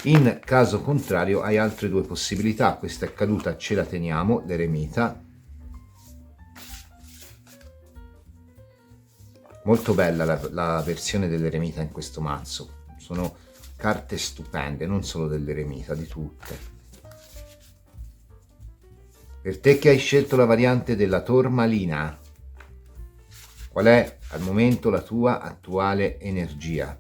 In caso contrario hai altre due possibilità. Questa è caduta, ce la teniamo, l'eremita. Molto bella la versione dell'eremita in questo mazzo, sono carte stupende, non solo dell'eremita, di tutte. Per te che hai scelto la variante della Tormalina, qual è al momento la tua attuale energia?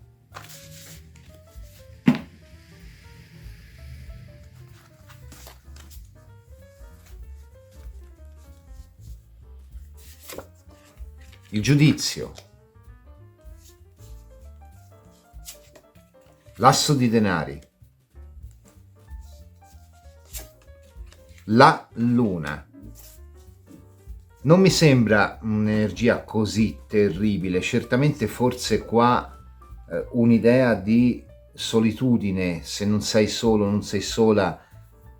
Il giudizio. L'asso di denari, la luna. Non mi sembra un'energia così terribile, certamente forse qua un'idea di solitudine, se non sei solo, non sei sola,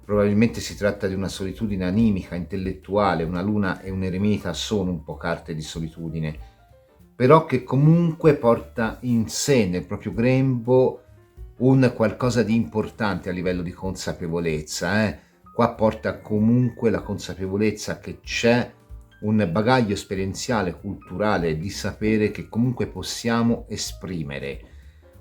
probabilmente si tratta di una solitudine animica, intellettuale. Una luna e un eremita sono un po' carte di solitudine, però che comunque porta in sé, nel proprio grembo, un qualcosa di importante a livello di consapevolezza. Qua porta comunque la consapevolezza che c'è un bagaglio esperienziale, culturale, di sapere che comunque possiamo esprimere.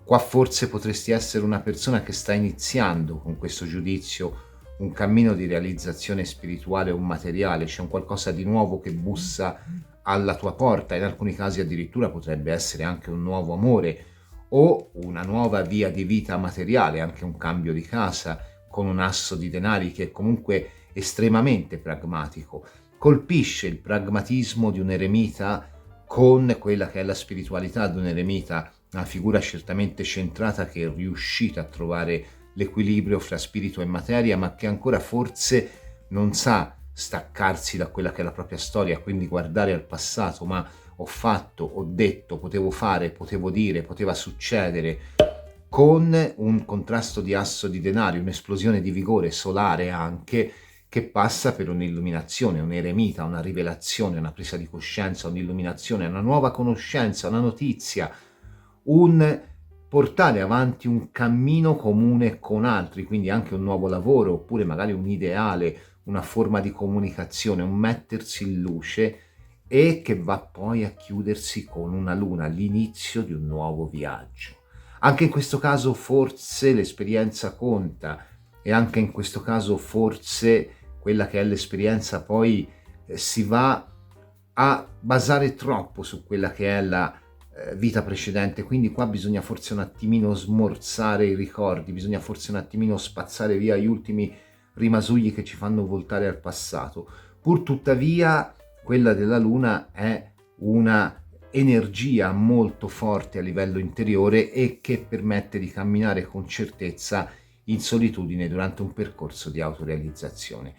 Qua forse potresti essere una persona che sta iniziando con questo giudizio un cammino di realizzazione spirituale o materiale. C'è un qualcosa di nuovo che bussa alla tua porta, in alcuni casi addirittura potrebbe essere anche un nuovo amore o una nuova via di vita materiale, anche un cambio di casa con un asso di denari che è comunque estremamente pragmatico. Colpisce il pragmatismo di un eremita con quella che è la spiritualità di un eremita, una figura certamente centrata che è riuscita a trovare l'equilibrio fra spirito e materia, ma che ancora forse non sa staccarsi da quella che è la propria storia, quindi guardare al passato, ma ho fatto, ho detto, potevo fare, potevo dire, poteva succedere, con un contrasto di asso di denari, un'esplosione di vigore solare anche, che passa per un'illuminazione, un'eremita, una rivelazione, una presa di coscienza, un'illuminazione, una nuova conoscenza, una notizia, un portare avanti un cammino comune con altri, quindi anche un nuovo lavoro, oppure magari un ideale, una forma di comunicazione, un mettersi in luce, e che va poi a chiudersi con una luna, l'inizio di un nuovo viaggio. Anche in questo caso forse l'esperienza conta, e anche in questo caso forse quella che è l'esperienza poi si va a basare troppo su quella che è la vita precedente, quindi qua bisogna forse un attimino smorzare i ricordi, bisogna forse un attimino spazzare via gli ultimi rimasugli che ci fanno voltare al passato. Pur tuttavia quella della luna è una energia molto forte a livello interiore e che permette di camminare con certezza in solitudine durante un percorso di autorealizzazione.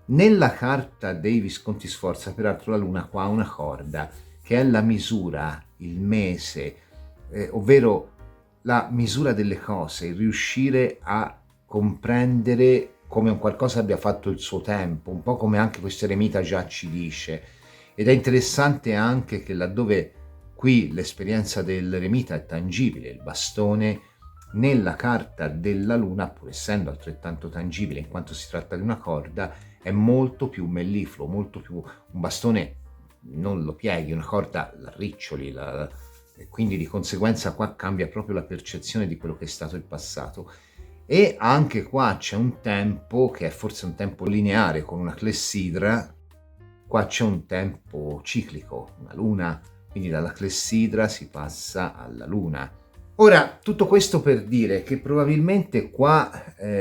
Nella carta dei Visconti Sforza, peraltro, la luna qua ha una corda che è la misura, il mese, ovvero la misura delle cose, il riuscire a comprendere come un qualcosa abbia fatto il suo tempo, un po' come anche questo eremita già ci dice. Ed è interessante anche che laddove qui l'esperienza dell'eremita è tangibile, il bastone, nella carta della luna, pur essendo altrettanto tangibile in quanto si tratta di una corda, è molto più mellifluo, molto più un bastone, non lo pieghi, una corda la riccioli, e quindi di conseguenza qua cambia proprio la percezione di quello che è stato il passato. E anche qua c'è un tempo che è forse un tempo lineare con una clessidra, qua c'è un tempo ciclico, una luna, quindi dalla clessidra si passa alla luna. Ora, tutto questo per dire che probabilmente qua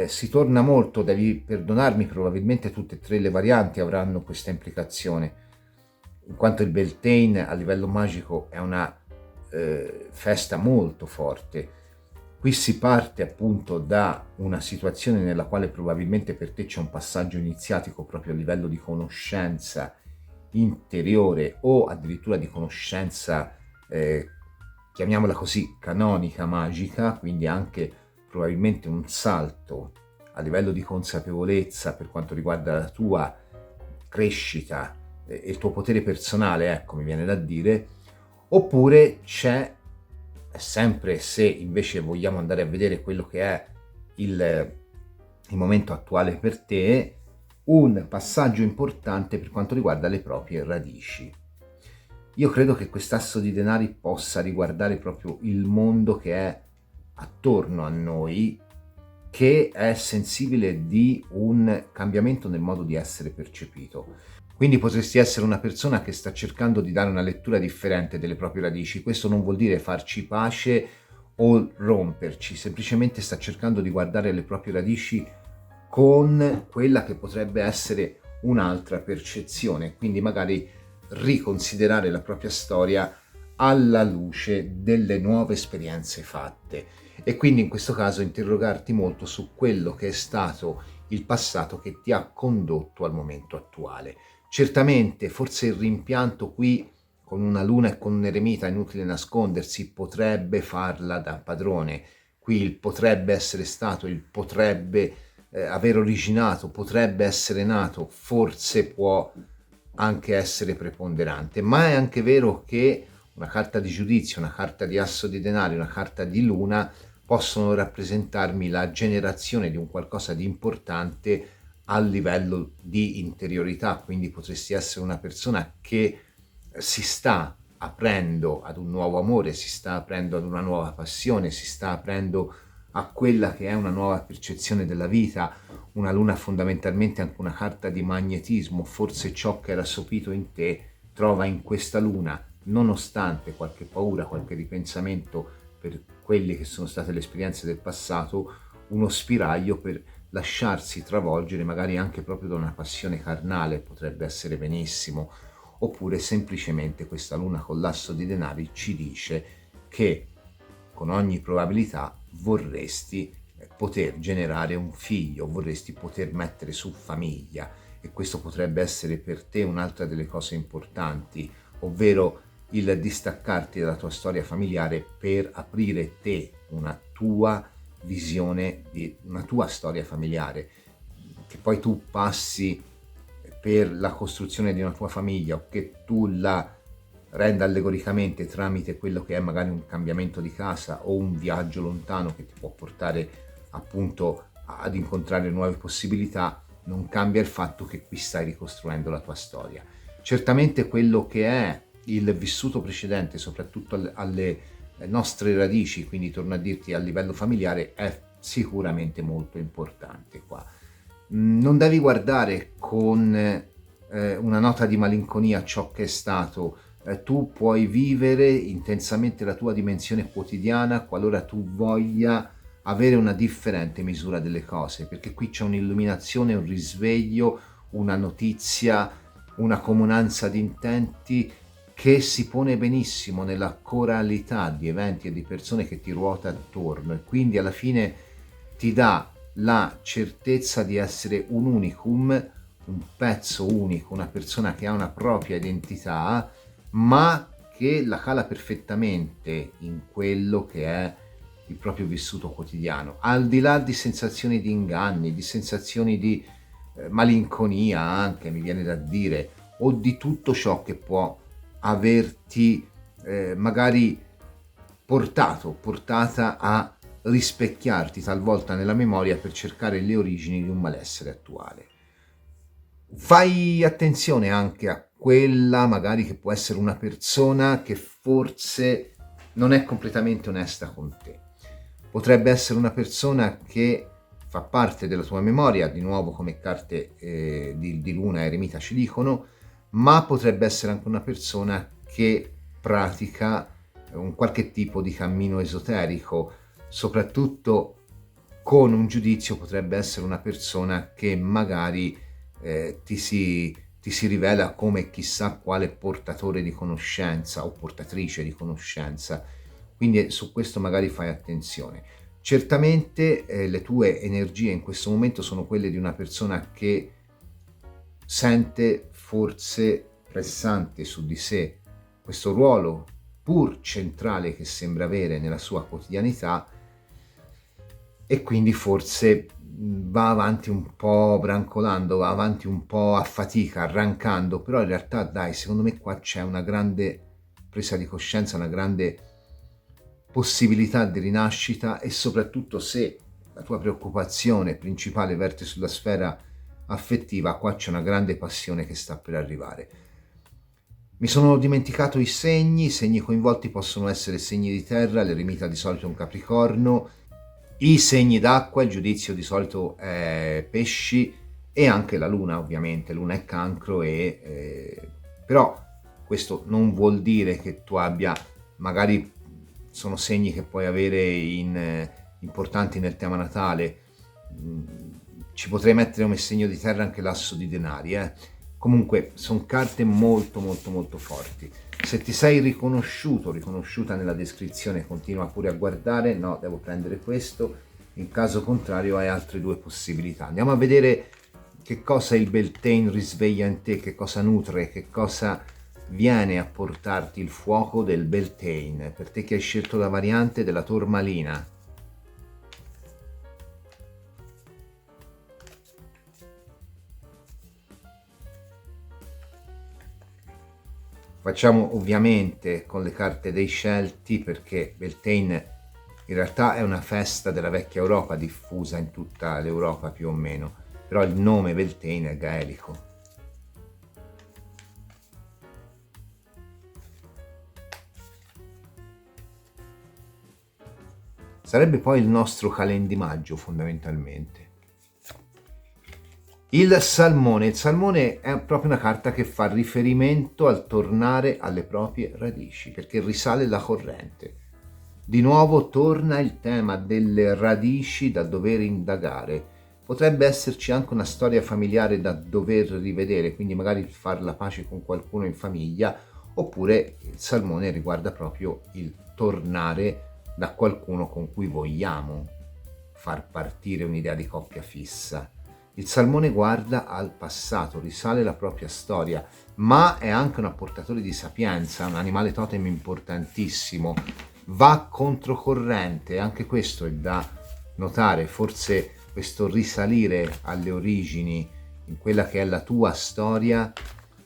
si torna molto, devi perdonarmi, probabilmente tutte e tre le varianti avranno questa implicazione, in quanto il Beltane a livello magico è una festa molto forte. Qui si parte appunto da una situazione nella quale probabilmente per te c'è un passaggio iniziatico proprio a livello di conoscenza interiore o addirittura di conoscenza, chiamiamola così, canonica, magica, quindi anche probabilmente un salto a livello di consapevolezza per quanto riguarda la tua crescita e il tuo potere personale, ecco, mi viene da dire, oppure c'è, sempre se invece vogliamo andare a vedere quello che è il momento attuale per te, un passaggio importante per quanto riguarda le proprie radici. Io credo che quest'asso di denari possa riguardare proprio il mondo che è attorno a noi, che è sensibile di un cambiamento nel modo di essere percepito. Quindi potresti essere una persona che sta cercando di dare una lettura differente delle proprie radici. Questo non vuol dire farci pace o romperci, semplicemente sta cercando di guardare le proprie radici con quella che potrebbe essere un'altra percezione, quindi magari riconsiderare la propria storia alla luce delle nuove esperienze fatte e quindi in questo caso interrogarti molto su quello che è stato il passato che ti ha condotto al momento attuale. Certamente forse il rimpianto qui con una luna e con un eremita, inutile nascondersi, potrebbe farla da padrone. Qui il potrebbe essere stato, il potrebbe aver originato, potrebbe essere nato, forse può anche essere preponderante, ma è anche vero che una carta di giudizio, una carta di asso di denari, una carta di luna possono rappresentarmi la generazione di un qualcosa di importante a livello di interiorità, quindi potresti essere una persona che si sta aprendo ad un nuovo amore, si sta aprendo ad una nuova passione, si sta aprendo a quella che è una nuova percezione della vita. Una luna fondamentalmente anche una carta di magnetismo, forse ciò che era sopito in te trova in questa luna, nonostante qualche paura, qualche ripensamento per quelle che sono state le esperienze del passato, uno spiraglio per lasciarsi travolgere magari anche proprio da una passione carnale, potrebbe essere benissimo, oppure semplicemente questa luna con l'asso di denari ci dice che con ogni probabilità vorresti poter generare un figlio, vorresti poter mettere su famiglia e questo potrebbe essere per te un'altra delle cose importanti, ovvero il distaccarti dalla tua storia familiare per aprire te una tua visione di una tua storia familiare, che poi tu passi per la costruzione di una tua famiglia o che tu la renda allegoricamente tramite quello che è magari un cambiamento di casa o un viaggio lontano che ti può portare appunto ad incontrare nuove possibilità, non cambia il fatto che qui stai ricostruendo la tua storia. Certamente quello che è il vissuto precedente, soprattutto alle nostre radici, quindi torno a dirti a livello familiare, è sicuramente molto importante qua. Non devi guardare con una nota di malinconia ciò che è stato, tu puoi vivere intensamente la tua dimensione quotidiana qualora tu voglia avere una differente misura delle cose, perché qui c'è un'illuminazione, un risveglio, una notizia, una comunanza di intenti che si pone benissimo nella coralità di eventi e di persone che ti ruota attorno e quindi alla fine ti dà la certezza di essere un unicum, un pezzo unico, una persona che ha una propria identità, ma che la cala perfettamente in quello che è il proprio vissuto quotidiano, al di là di sensazioni di inganni, di sensazioni di malinconia anche, mi viene da dire, o di tutto ciò che può averti magari portata a rispecchiarti talvolta nella memoria per cercare le origini di un malessere attuale. Fai attenzione anche a quella magari che può essere una persona che forse non è completamente onesta con te. Potrebbe essere una persona che fa parte della tua memoria, di nuovo come carte di luna e eremita ci dicono, ma potrebbe essere anche una persona che pratica un qualche tipo di cammino esoterico, soprattutto con un giudizio potrebbe essere una persona che magari ti si rivela come chissà quale portatore di conoscenza o portatrice di conoscenza, quindi su questo magari fai attenzione. Certamente le tue energie in questo momento sono quelle di una persona che sente forse pressante su di sé questo ruolo pur centrale che sembra avere nella sua quotidianità e quindi forse va avanti un po' brancolando, va avanti un po' a fatica, arrancando, però in realtà dai, secondo me qua c'è una grande presa di coscienza, una grande possibilità di rinascita e soprattutto se la tua preoccupazione principale verte sulla sfera affettiva, qua c'è una grande passione che sta per arrivare. Mi sono dimenticato i segni coinvolti possono essere segni di terra, l'eremita di solito è un capricorno, i segni d'acqua, il giudizio di solito è pesci e anche la luna ovviamente, luna è cancro però questo non vuol dire che tu abbia, magari sono segni che puoi avere importanti nel tema natale, ci potrei mettere come segno di terra anche l'asso di denari, Comunque sono carte molto molto molto forti. Se ti sei riconosciuta nella descrizione, continua pure a guardare. No, devo prendere questo. In caso contrario hai altre due possibilità. Andiamo a vedere che cosa il Beltane risveglia in te, che cosa nutre, che cosa viene a portarti il fuoco del Beltane. Per te che hai scelto la variante della Tormalina. Facciamo ovviamente con le carte dei Celti perché Beltane in realtà è una festa della vecchia Europa diffusa in tutta l'Europa più o meno, però il nome Beltane è gaelico. Sarebbe poi il nostro calendimaggio fondamentalmente. Il salmone è proprio una carta che fa riferimento al tornare alle proprie radici, perché risale la corrente. Di nuovo torna il tema delle radici da dover indagare. Potrebbe esserci anche una storia familiare da dover rivedere, quindi magari far la pace con qualcuno in famiglia, oppure il salmone riguarda proprio il tornare da qualcuno con cui vogliamo far partire un'idea di coppia fissa. Il salmone guarda al passato, risale la propria storia, ma è anche un portatore di sapienza, un animale totem importantissimo, va controcorrente, anche questo è da notare, forse questo risalire alle origini in quella che è la tua storia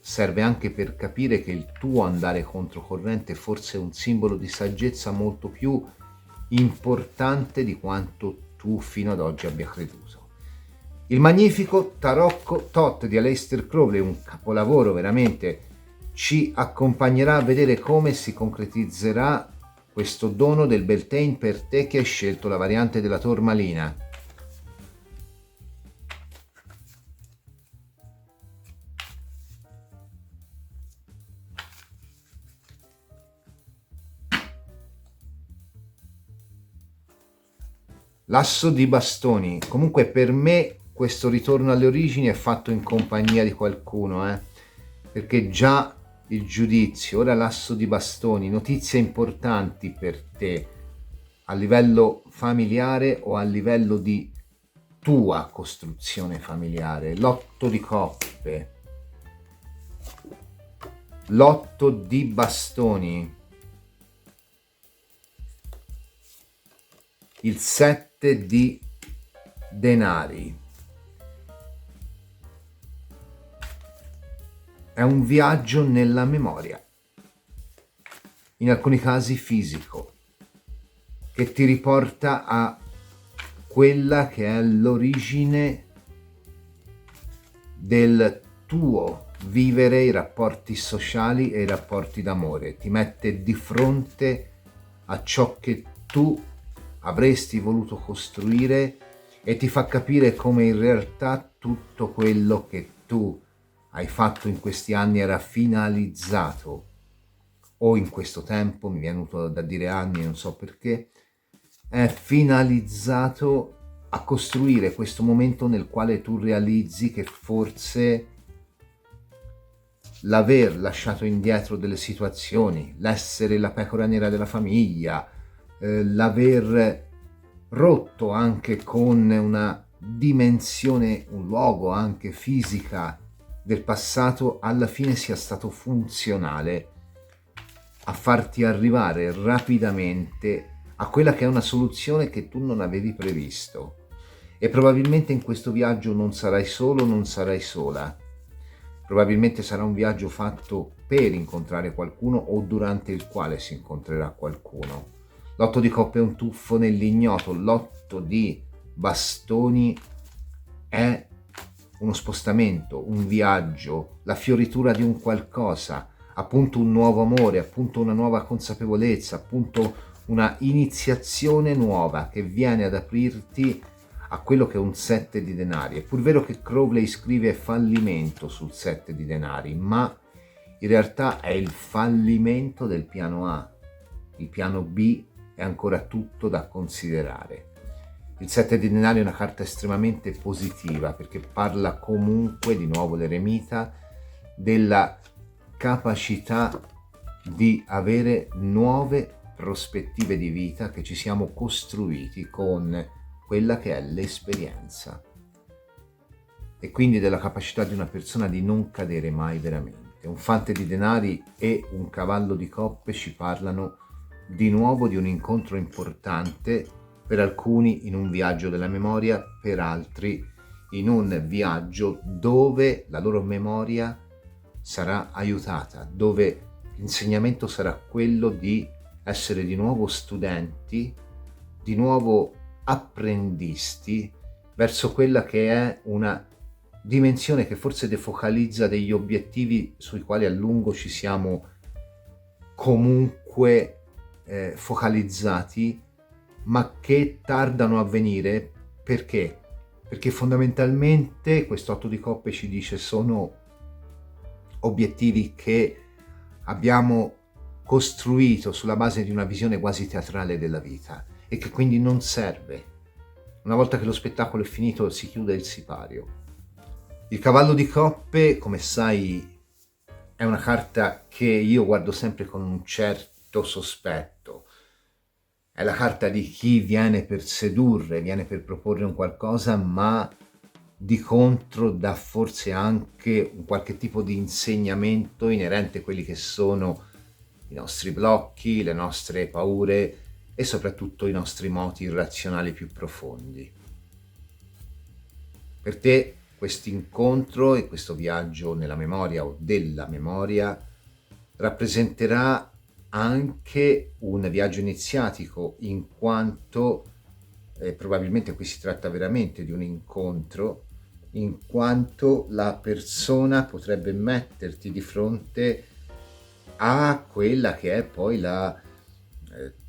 serve anche per capire che il tuo andare controcorrente forse è un simbolo di saggezza molto più importante di quanto tu fino ad oggi abbia creduto. Il magnifico Tarocco Tot di Aleister Crowley, un capolavoro veramente, ci accompagnerà a vedere come si concretizzerà questo dono del Beltane per te che hai scelto la variante della Tormalina. L'asso di bastoni. Comunque per me questo ritorno alle origini è fatto in compagnia di qualcuno, perché già il giudizio, ora l'asso di bastoni, notizie importanti per te a livello familiare o a livello di tua costruzione familiare, l'otto di coppe, l'otto di bastoni, il 7 di denari. È un viaggio nella memoria, in alcuni casi fisico, che ti riporta a quella che è l'origine del tuo vivere i rapporti sociali e i rapporti d'amore. Ti mette di fronte a ciò che tu avresti voluto costruire e ti fa capire come in realtà tutto quello che tu hai fatto in questi anni era finalizzato, o in questo tempo, mi è venuto da dire anni, non so perché, è finalizzato a costruire questo momento nel quale tu realizzi che forse l'aver lasciato indietro delle situazioni, l'essere la pecora nera della famiglia, l'aver rotto anche con una dimensione, un luogo anche fisica del passato, alla fine sia stato funzionale a farti arrivare rapidamente a quella che è una soluzione che tu non avevi previsto. E probabilmente in questo viaggio non sarai solo, non sarai sola. Probabilmente sarà un viaggio fatto per incontrare qualcuno o durante il quale si incontrerà qualcuno. L'otto di coppe è un tuffo nell'ignoto, l'otto di bastoni è uno spostamento, un viaggio, la fioritura di un qualcosa, appunto un nuovo amore, appunto una nuova consapevolezza, appunto una iniziazione nuova che viene ad aprirti a quello che è un 7 di denari. È pur vero che Crowley scrive fallimento sul 7 di denari, ma in realtà è il fallimento del piano A. Il piano B è ancora tutto da considerare. Il 7 di denari è una carta estremamente positiva perché parla comunque, di nuovo l'eremita, della capacità di avere nuove prospettive di vita che ci siamo costruiti con quella che è l'esperienza, e quindi della capacità di una persona di non cadere mai veramente. Un fante di denari e un cavallo di coppe ci parlano di nuovo di un incontro importante, per alcuni in un viaggio della memoria, per altri in un viaggio dove la loro memoria sarà aiutata, dove l'insegnamento sarà quello di essere di nuovo studenti, di nuovo apprendisti verso quella che è una dimensione che forse defocalizza degli obiettivi sui quali a lungo ci siamo comunque focalizzati, ma che tardano a venire. Perché? Perché fondamentalmente questo 8 di coppe ci dice sono obiettivi che abbiamo costruito sulla base di una visione quasi teatrale della vita e che quindi non serve. Una volta che lo spettacolo è finito si chiude il sipario. Il cavallo di coppe, come sai, è una carta che io guardo sempre con un certo sospetto. È la carta di chi viene per sedurre, viene per proporre un qualcosa, ma di contro dà forse anche un qualche tipo di insegnamento inerente a quelli che sono i nostri blocchi, le nostre paure e soprattutto i nostri moti irrazionali più profondi. Per te questo incontro e questo viaggio nella memoria o della memoria rappresenterà anche un viaggio iniziatico, in quanto probabilmente qui si tratta veramente di un incontro, in quanto la persona potrebbe metterti di fronte a quella che è poi la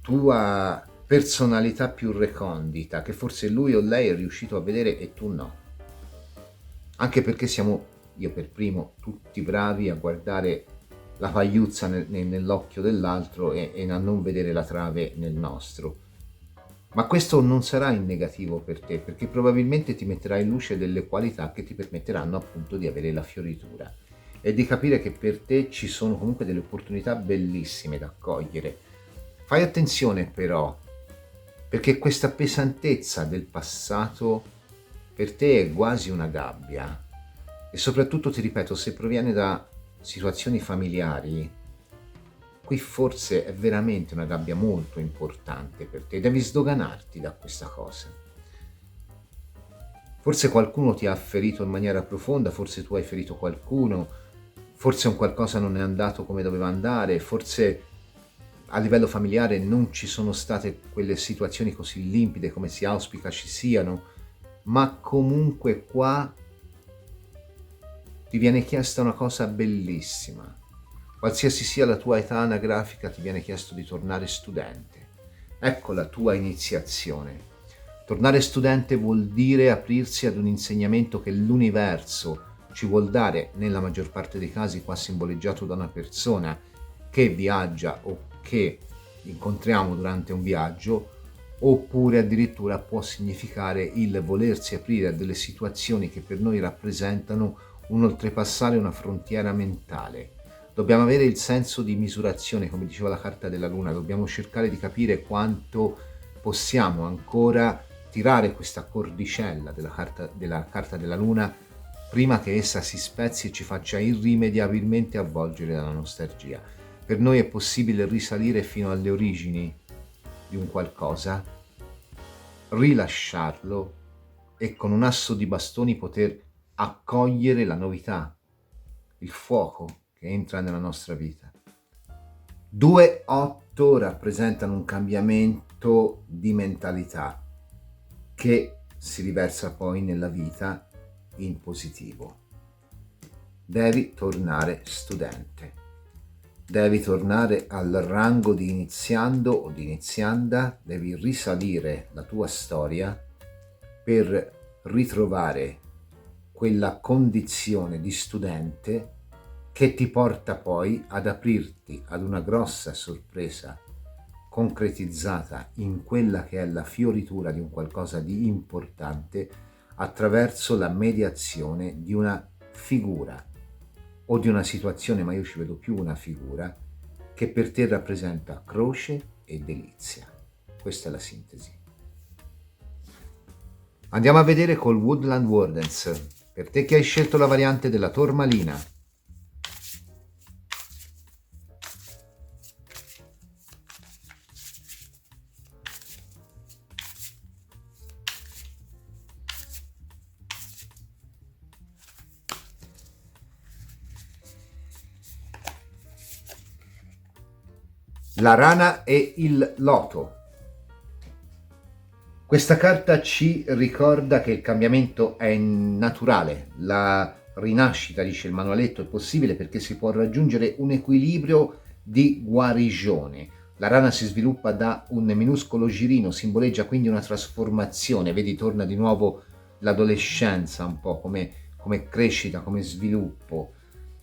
tua personalità più recondita, che forse lui o lei è riuscito a vedere e tu no. Anche perché siamo, io per primo, tutti bravi a guardare la pagliuzza nell'occhio dell'altro e a non vedere la trave nel nostro. Ma questo non sarà in negativo per te, perché probabilmente ti metterà in luce delle qualità che ti permetteranno appunto di avere la fioritura e di capire che per te ci sono comunque delle opportunità bellissime da cogliere. Fai attenzione però, perché questa pesantezza del passato per te è quasi una gabbia, e soprattutto ti ripeto, se proviene da situazioni familiari, qui forse è veramente una gabbia molto importante per te, devi sdoganarti da questa cosa. Forse qualcuno ti ha ferito in maniera profonda, forse tu hai ferito qualcuno, forse un qualcosa non è andato come doveva andare, forse a livello familiare non ci sono state quelle situazioni così limpide come si auspica ci siano, ma comunque qua ti viene chiesta una cosa bellissima. Qualsiasi sia la tua età anagrafica, ti viene chiesto di tornare studente. Ecco la tua iniziazione. Tornare studente vuol dire aprirsi ad un insegnamento che l'universo ci vuol dare, nella maggior parte dei casi qua simboleggiato da una persona che viaggia o che incontriamo durante un viaggio, oppure addirittura può significare il volersi aprire a delle situazioni che per noi rappresentano un oltrepassare una frontiera mentale. Dobbiamo avere il senso di misurazione, come diceva la carta della luna, dobbiamo cercare di capire quanto possiamo ancora tirare questa cordicella della carta della luna prima che essa si spezzi e ci faccia irrimediabilmente avvolgere dalla nostalgia. Per noi è possibile risalire fino alle origini di un qualcosa, rilasciarlo e con un asso di bastoni poter accogliere la novità, il fuoco che entra nella nostra vita. 2-8 rappresentano un cambiamento di mentalità che si riversa poi nella vita in positivo. Devi tornare studente, devi tornare al rango di iniziando o di inizianda, devi risalire la tua storia per ritrovare quella condizione di studente che ti porta poi ad aprirti ad una grossa sorpresa concretizzata in quella che è la fioritura di un qualcosa di importante attraverso la mediazione di una figura o di una situazione, ma io ci vedo più una figura, che per te rappresenta croce e delizia. Questa è la sintesi. Andiamo a vedere col Woodland Wardens. Per te che hai scelto la variante della Tormalina, la rana e il loto. Questa carta ci ricorda che il cambiamento è naturale, la rinascita, dice il manualetto, è possibile perché si può raggiungere un equilibrio di guarigione. La rana si sviluppa da un minuscolo girino, simboleggia quindi una trasformazione, vedi, torna di nuovo l'adolescenza un po' come crescita, come sviluppo.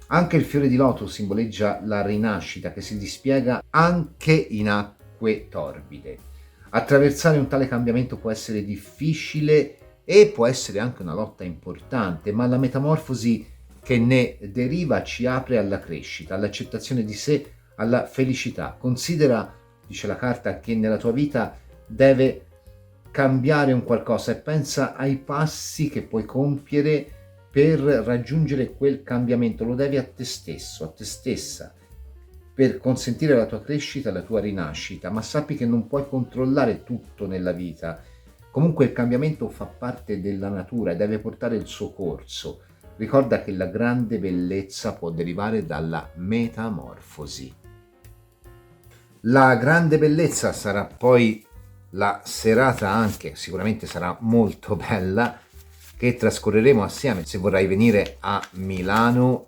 Anche il fiore di loto simboleggia la rinascita che si dispiega anche in acque torbide. Attraversare un tale cambiamento può essere difficile e può essere anche una lotta importante, ma la metamorfosi che ne deriva ci apre alla crescita, all'accettazione di sé, alla felicità. Considera, dice la carta, che nella tua vita deve cambiare un qualcosa e pensa ai passi che puoi compiere per raggiungere quel cambiamento. Lo devi a te stesso, a te stessa, per consentire la tua crescita, la tua rinascita, ma sappi che non puoi controllare tutto nella vita. Comunque il cambiamento fa parte della natura e deve portare il suo corso. Ricorda che la grande bellezza può derivare dalla metamorfosi. La grande bellezza sarà poi la serata anche, sicuramente sarà molto bella, che trascorreremo assieme. Se vorrai venire a Milano,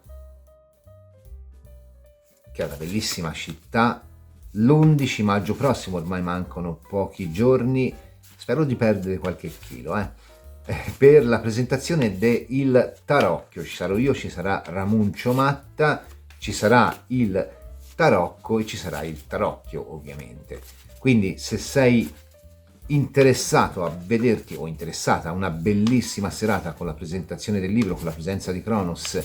che è una bellissima città, l'11 maggio prossimo, ormai mancano pochi giorni, spero di perdere qualche chilo, per la presentazione del Tarocchio. Ci sarò io, ci sarà Ramuncio Matta, ci sarà il Tarocco e ci sarà il Tarocchio ovviamente. Quindi se sei interessato a vederti o interessata a una bellissima serata con la presentazione del libro, con la presenza di Cronos,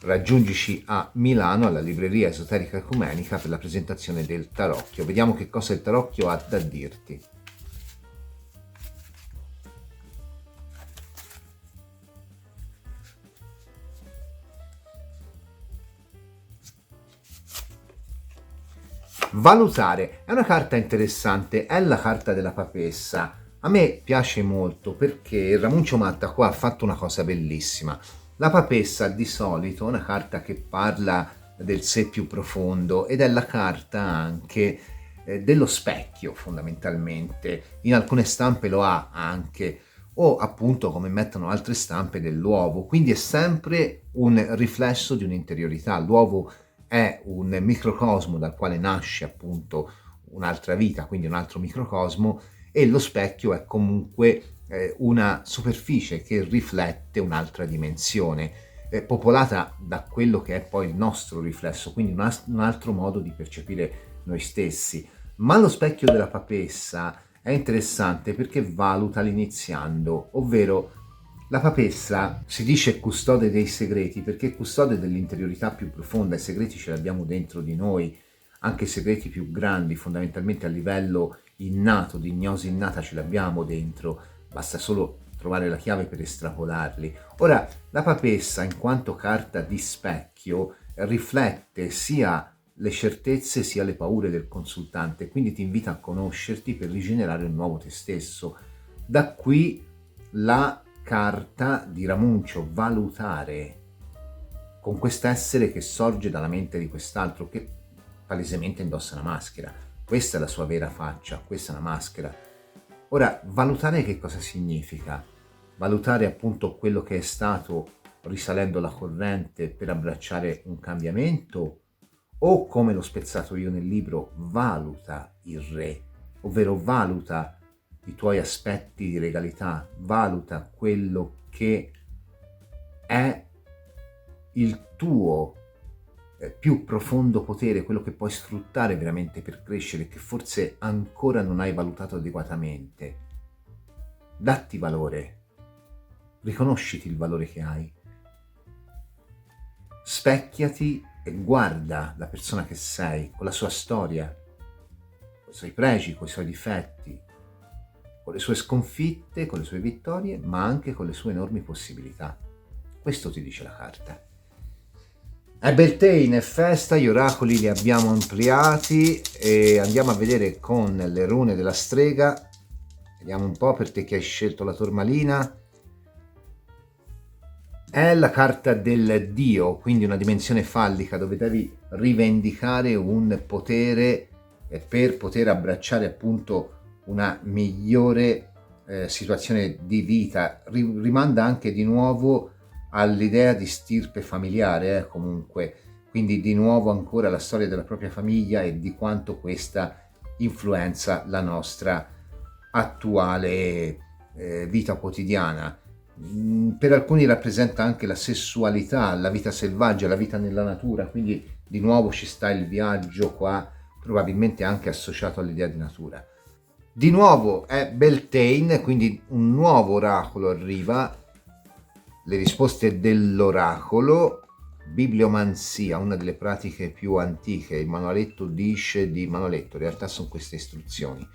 raggiungici a Milano alla libreria esoterica ecumenica per la presentazione del Tarocchio. Vediamo che cosa il Tarocchio ha da dirti. Valutare è una carta interessante, è la carta della papessa. A me piace molto perché Ramuncio Matta qua ha fatto una cosa bellissima. La papessa di solito è una carta che parla del sé più profondo ed è la carta anche dello specchio fondamentalmente. In alcune stampe lo ha anche, o appunto come mettono altre stampe dell'uovo, quindi è sempre un riflesso di un'interiorità. L'uovo è un microcosmo dal quale nasce appunto un'altra vita, quindi un altro microcosmo, e lo specchio è comunque una superficie che riflette un'altra dimensione, popolata da quello che è poi il nostro riflesso, quindi un altro modo di percepire noi stessi. Ma lo specchio della papessa è interessante perché valuta l'iniziando, ovvero la papessa si dice custode dei segreti perché è custode dell'interiorità più profonda. I segreti ce li abbiamo dentro di noi, anche i segreti più grandi, fondamentalmente a livello innato, di gnosi innata ce li abbiamo dentro, basta solo trovare la chiave per estrapolarli. Ora, la papessa, in quanto carta di specchio, riflette sia le certezze sia le paure del consultante, quindi ti invita a conoscerti per rigenerare un nuovo te stesso. Da qui la carta di Ramuncio, valutare con quest'essere che sorge dalla mente di quest'altro che palesemente indossa una maschera. Questa è la sua vera faccia, questa è una maschera. Ora, valutare che cosa significa? Valutare appunto quello che è stato risalendo la corrente per abbracciare un cambiamento, o come l'ho spezzato io nel libro, valuta il re, ovvero valuta i tuoi aspetti di regalità, valuta quello che è il tuo più profondo potere, quello che puoi sfruttare veramente per crescere, che forse ancora non hai valutato adeguatamente. Datti valore, riconosciti il valore che hai, specchiati e guarda la persona che sei, con la sua storia, con i suoi pregi, con i suoi difetti, con le sue sconfitte, con le sue vittorie, ma anche con le sue enormi possibilità. Questo ti dice la carta. È Beltane, è festa, gli oracoli li abbiamo ampliati e andiamo a vedere con le rune della strega. Vediamo un po' per te che hai scelto la tormalina. È la carta del Dio, quindi una dimensione fallica dove devi rivendicare un potere per poter abbracciare appunto una migliore situazione di vita. Rimanda anche di nuovo all'idea di stirpe familiare, comunque, quindi di nuovo ancora la storia della propria famiglia e di quanto questa influenza la nostra attuale vita quotidiana. Per alcuni rappresenta anche la sessualità, la vita selvaggia, la vita nella natura, quindi di nuovo ci sta il viaggio qua, probabilmente anche associato all'idea di natura. Di nuovo è Beltane, quindi un nuovo oracolo arriva, le risposte dell'oracolo, bibliomanzia, una delle pratiche più antiche. Il manualetto dice di manualetto, in realtà sono queste istruzioni: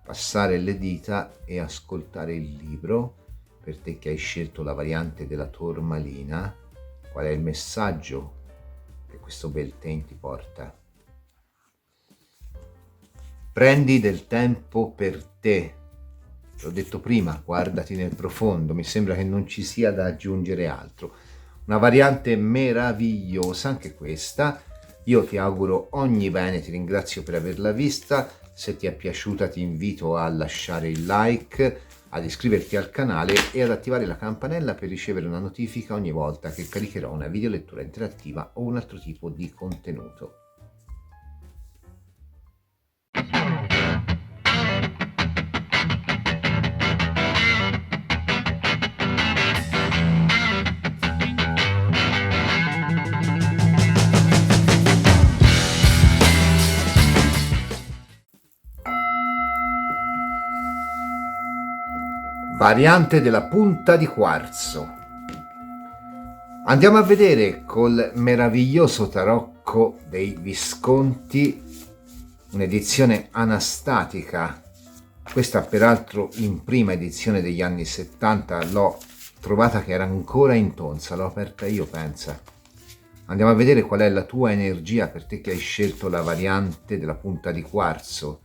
passare le dita e ascoltare il libro. Per te che hai scelto la variante della tormalina, qual è il messaggio che questo Beltane ti porta? Prendi del tempo per te. L'ho detto prima, guardati nel profondo, mi sembra che non ci sia da aggiungere altro. Una variante meravigliosa anche questa. Io ti auguro ogni bene, ti ringrazio per averla vista. Se ti è piaciuta ti invito a lasciare il like, ad iscriverti al canale e ad attivare la campanella per ricevere una notifica ogni volta che caricherò una videolettura interattiva o un altro tipo di contenuto. Variante della punta di quarzo. Andiamo a vedere col meraviglioso tarocco dei Visconti, un'edizione anastatica. Questa peraltro in prima edizione degli anni 70, l'ho trovata che era ancora intonsa, l'ho aperta io, pensa. Andiamo a vedere qual è la tua energia per te che hai scelto la variante della punta di quarzo.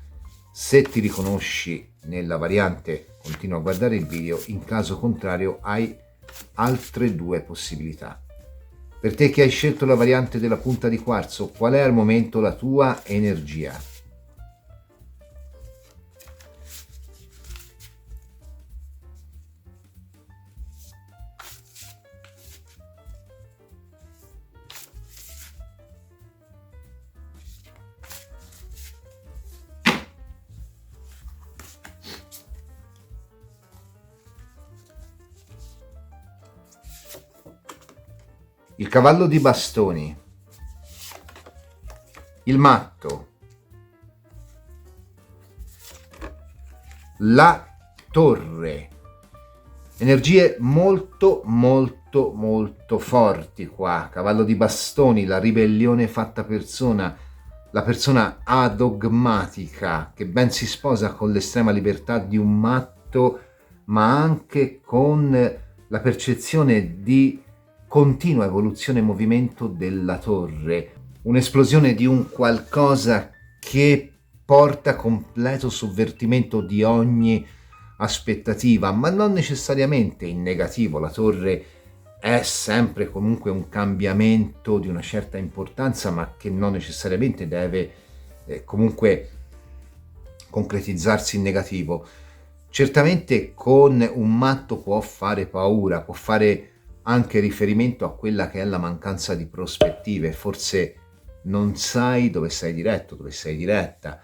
Se ti riconosci nella variante, continua a guardare il video, in caso contrario hai altre due possibilità. Per te che hai scelto la variante della punta di quarzo, qual è al momento la tua energia? il cavallo di bastoni, il matto, la torre. Energie molto molto molto forti qua. Cavallo di bastoni, la ribellione fatta persona, la persona adogmatica che ben si sposa con l'estrema libertà di un matto, ma anche con la percezione di continua evoluzione e movimento della torre, un'esplosione di un qualcosa che porta completo sovvertimento di ogni aspettativa, ma non necessariamente in negativo. La torre è sempre comunque un cambiamento di una certa importanza, ma che non necessariamente deve comunque concretizzarsi in negativo. Certamente con un matto può fare paura, può fare anche riferimento a quella che è la mancanza di prospettive, forse non sai dove sei diretto, dove sei diretta.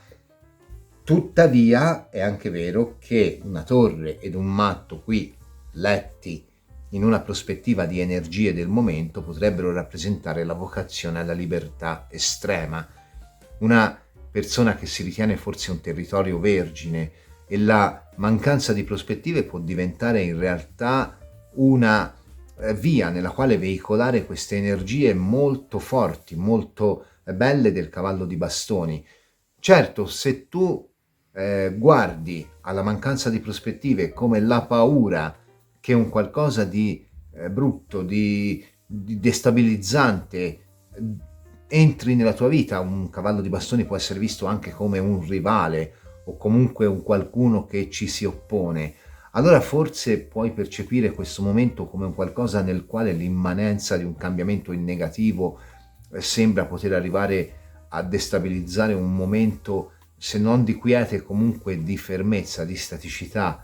Tuttavia è anche vero che una torre ed un matto qui letti in una prospettiva di energie del momento potrebbero rappresentare la vocazione alla libertà estrema, una persona che si ritiene forse un territorio vergine, e la mancanza di prospettive può diventare in realtà una via nella quale veicolare queste energie molto forti, molto belle del cavallo di bastoni. Certo, se tu guardi alla mancanza di prospettive come la paura, che è un qualcosa di brutto, di destabilizzante, entri nella tua vita, un cavallo di bastoni può essere visto anche come un rivale o comunque un qualcuno che ci si oppone, allora forse puoi percepire questo momento come un qualcosa nel quale l'immanenza di un cambiamento in negativo sembra poter arrivare a destabilizzare un momento, se non di quiete, comunque di fermezza, di staticità.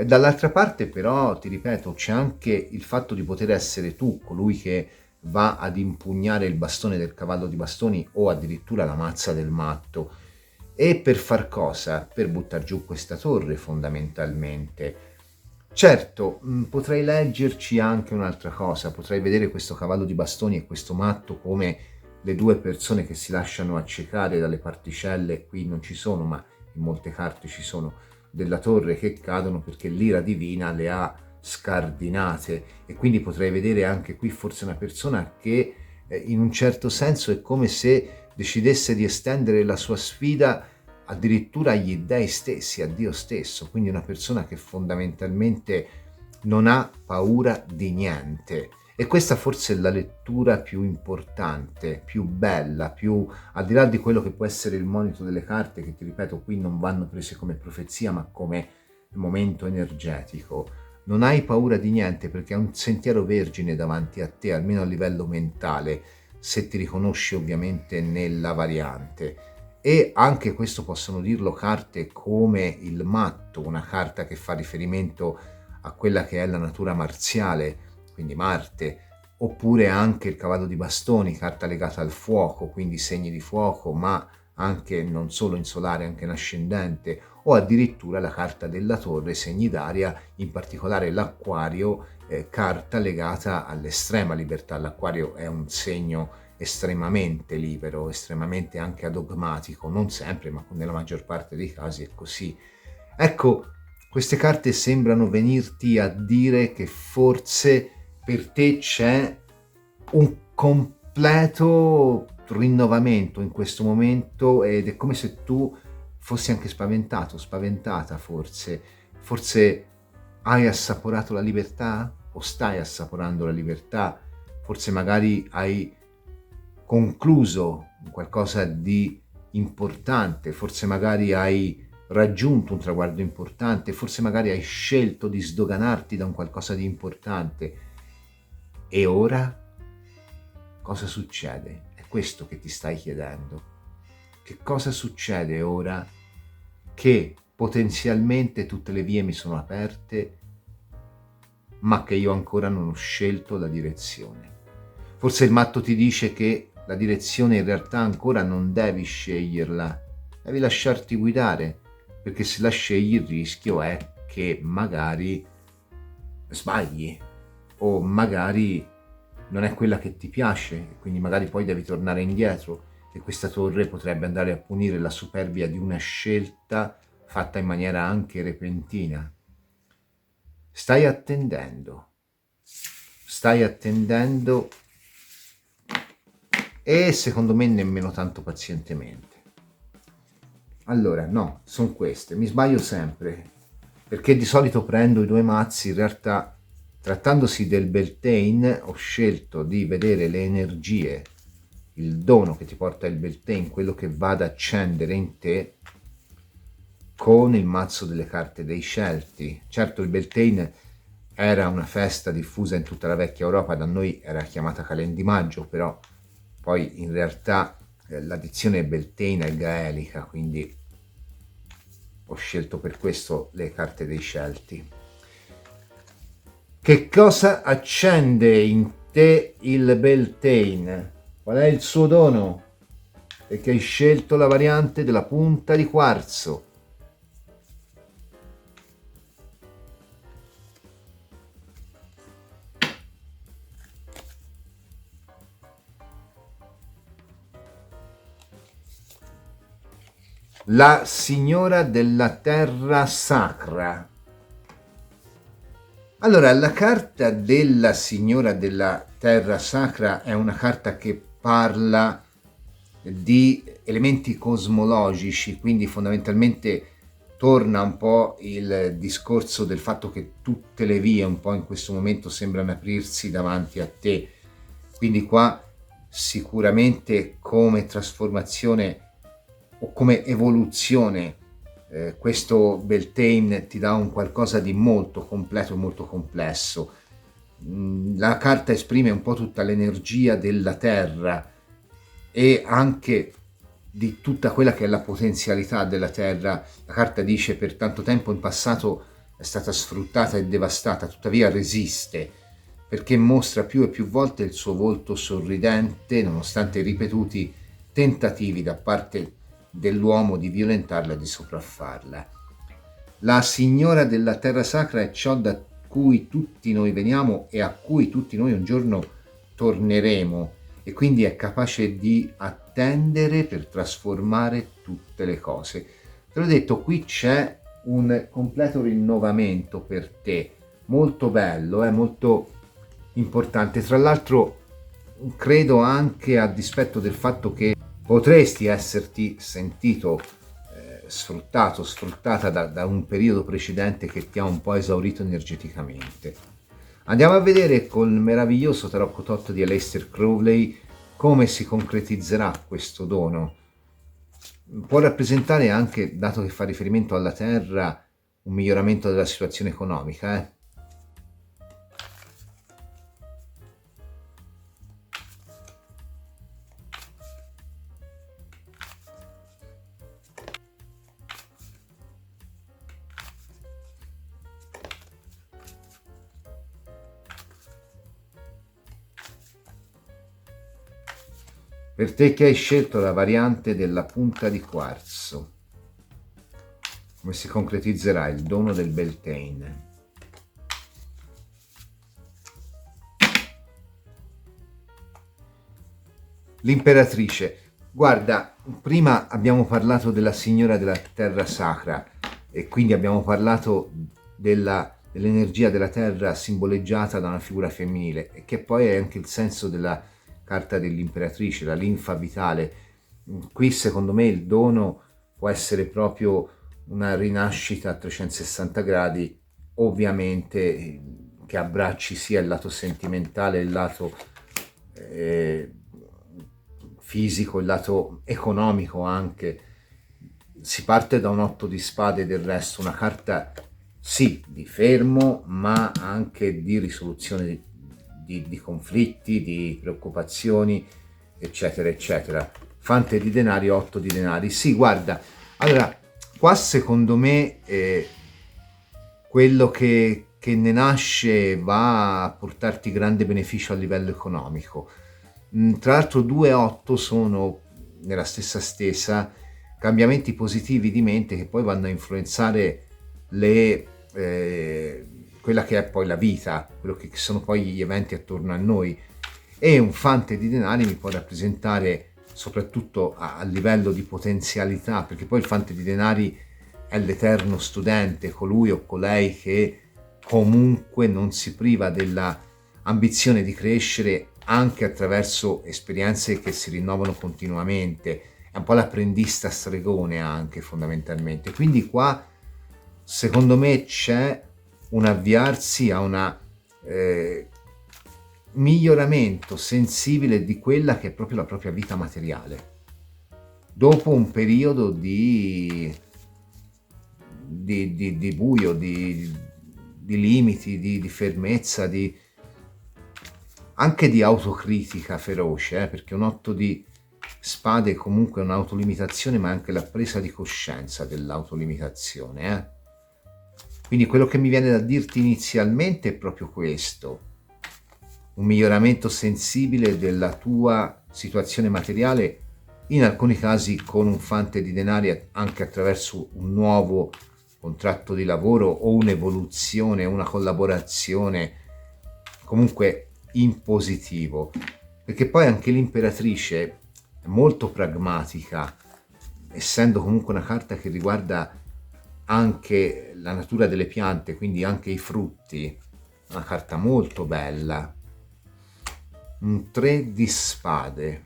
Dall'altra parte però, ti ripeto, c'è anche il fatto di poter essere tu colui che va ad impugnare il bastone del cavallo di bastoni o addirittura la mazza del matto. E per far cosa? Per buttar giù questa torre, fondamentalmente. Certo, potrei leggerci anche un'altra cosa, potrei vedere questo cavallo di bastoni e questo matto come le due persone che si lasciano accecare dalle particelle, qui non ci sono, ma in molte carte ci sono, della torre, che cadono perché l'ira divina le ha scardinate. E quindi potrei vedere anche qui forse una persona che in un certo senso è come se decidesse di estendere la sua sfida addirittura agli dei stessi, a Dio stesso, quindi una persona che fondamentalmente non ha paura di niente. E questa forse è la lettura più importante, più bella, più al di là di quello che può essere il monito delle carte, che ti ripeto qui non vanno prese come profezia ma come momento energetico. Non hai paura di niente perché è un sentiero vergine davanti a te, almeno a livello mentale, se ti riconosci ovviamente nella variante. E anche questo possono dirlo carte come il matto, una carta che fa riferimento a quella che è la natura marziale, quindi Marte, oppure anche il cavallo di bastoni, carta legata al fuoco, quindi segni di fuoco, ma anche non solo in solare, anche in ascendente, o addirittura la carta della torre, segni d'aria, in particolare l'Acquario, carta legata all'estrema libertà. L'Acquario è un segno estremamente libero, estremamente anche adogmatico, non sempre, ma nella maggior parte dei casi è così. Ecco, queste carte sembrano venirti a dire che forse per te c'è un completo rinnovamento in questo momento ed è come se tu fossi anche spaventato, spaventata forse hai assaporato la libertà o stai assaporando la libertà, forse magari hai concluso qualcosa di importante, forse magari hai raggiunto un traguardo importante, forse magari hai scelto di sdoganarti da un qualcosa di importante. E ora cosa succede? È questo che ti stai chiedendo. Che cosa succede ora che potenzialmente tutte le vie mi sono aperte, ma che io ancora non ho scelto la direzione? Forse il matto ti dice che la direzione in realtà ancora non devi sceglierla, devi lasciarti guidare, perché se la scegli il rischio è che magari sbagli o magari non è quella che ti piace, quindi magari poi devi tornare indietro, e questa torre potrebbe andare a punire la superbia di una scelta fatta in maniera anche repentina. Stai attendendo e secondo me nemmeno tanto pazientemente. Allora, no, sono queste, mi sbaglio sempre, perché di solito prendo i due mazzi, in realtà trattandosi del Beltane ho scelto di vedere le energie, il dono che ti porta il Beltane, quello che va ad accendere in te con il mazzo delle carte dei Celti. Certo, il Beltane era una festa diffusa in tutta la vecchia Europa, da noi era chiamata Calendimaggio, però poi in realtà l'addizione Beltane è gaelica, quindi ho scelto per questo le carte dei Celti. Che cosa accende in te il Beltane? Qual è il suo dono? Perché hai scelto la variante della punta di quarzo. La signora della terra sacra. Allora, la carta della signora della terra sacra è una carta che parla di elementi cosmologici, quindi fondamentalmente torna un po' il discorso del fatto che tutte le vie un po' in questo momento sembrano aprirsi davanti a te. Quindi qua sicuramente come trasformazione o come evoluzione questo Beltane ti dà un qualcosa di molto completo e molto complesso. La carta esprime un po' tutta l'energia della terra e anche di tutta quella che è la potenzialità della terra. La carta dice: per tanto tempo in passato è stata sfruttata e devastata, tuttavia resiste, perché mostra più e più volte il suo volto sorridente nonostante i ripetuti tentativi da parte dell'uomo di violentarla e di sopraffarla. La signora della terra sacra è ciò da cui tutti noi veniamo e a cui tutti noi un giorno torneremo, e quindi è capace di attendere per trasformare tutte le cose. Te l'ho detto, qui c'è un completo rinnovamento per te, molto bello, molto importante. Tra l'altro credo anche, a dispetto del fatto che potresti esserti sentito sfruttata da un periodo precedente che ti ha un po' esaurito energeticamente. Andiamo a vedere col meraviglioso tarocco tot di Aleister Crowley come si concretizzerà questo dono. Può rappresentare anche, dato che fa riferimento alla terra, un miglioramento della situazione economica, Per te che hai scelto la variante della punta di quarzo, come si concretizzerà il dono del Beltane? L'imperatrice. Guarda, prima abbiamo parlato della signora della terra sacra e quindi abbiamo parlato dell'energia della terra simboleggiata da una figura femminile, e che poi è anche il senso della carta dell'imperatrice, la linfa vitale. Qui secondo me il dono può essere proprio una rinascita a 360 gradi, ovviamente che abbracci sia il lato sentimentale, il lato fisico, il lato economico anche. Si parte da un 8 di spade, del resto una carta sì di fermo, ma anche di risoluzione di conflitti, di preoccupazioni, eccetera eccetera. Fante di denari, 8 di denari. Sì, guarda, allora qua secondo me quello che ne nasce va a portarti grande beneficio a livello economico. Tra l'altro 2 e 8 sono nella stessa stesa cambiamenti positivi di mente che poi vanno a influenzare quella che è poi la vita, quello che sono poi gli eventi attorno a noi. e un fante di denari mi può rappresentare soprattutto a livello di potenzialità, perché poi il fante di denari è l'eterno studente, colui o colei che comunque non si priva della ambizione di crescere anche attraverso esperienze che si rinnovano continuamente. È un po' l'apprendista stregone anche fondamentalmente. Quindi qua secondo me c'è un avviarsi a una miglioramento sensibile di quella che è proprio la propria vita materiale. Dopo un periodo di buio, di limiti, di fermezza, anche di autocritica feroce, perché un 8 di spade è comunque un'autolimitazione, ma anche la presa di coscienza dell'autolimitazione. Quindi quello che mi viene da dirti inizialmente è proprio questo: un miglioramento sensibile della tua situazione materiale, in alcuni casi con un fante di denari anche attraverso un nuovo contratto di lavoro o un'evoluzione, una collaborazione, comunque in positivo, perché poi anche l'imperatrice è molto pragmatica, essendo comunque una carta che riguarda anche la natura delle piante, quindi anche i frutti. Una carta molto bella. Un 3 di spade,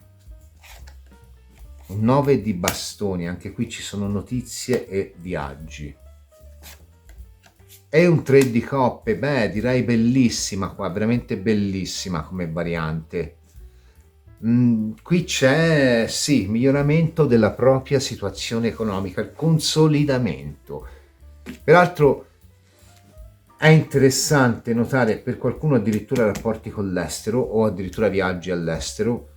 un 9 di bastoni, anche qui ci sono notizie e viaggi, e un 3 di coppe. Direi bellissima qua, veramente bellissima come variante. Qui c'è, sì, miglioramento della propria situazione economica, il consolidamento. Peraltro è interessante notare per qualcuno addirittura rapporti con l'estero o addirittura viaggi all'estero,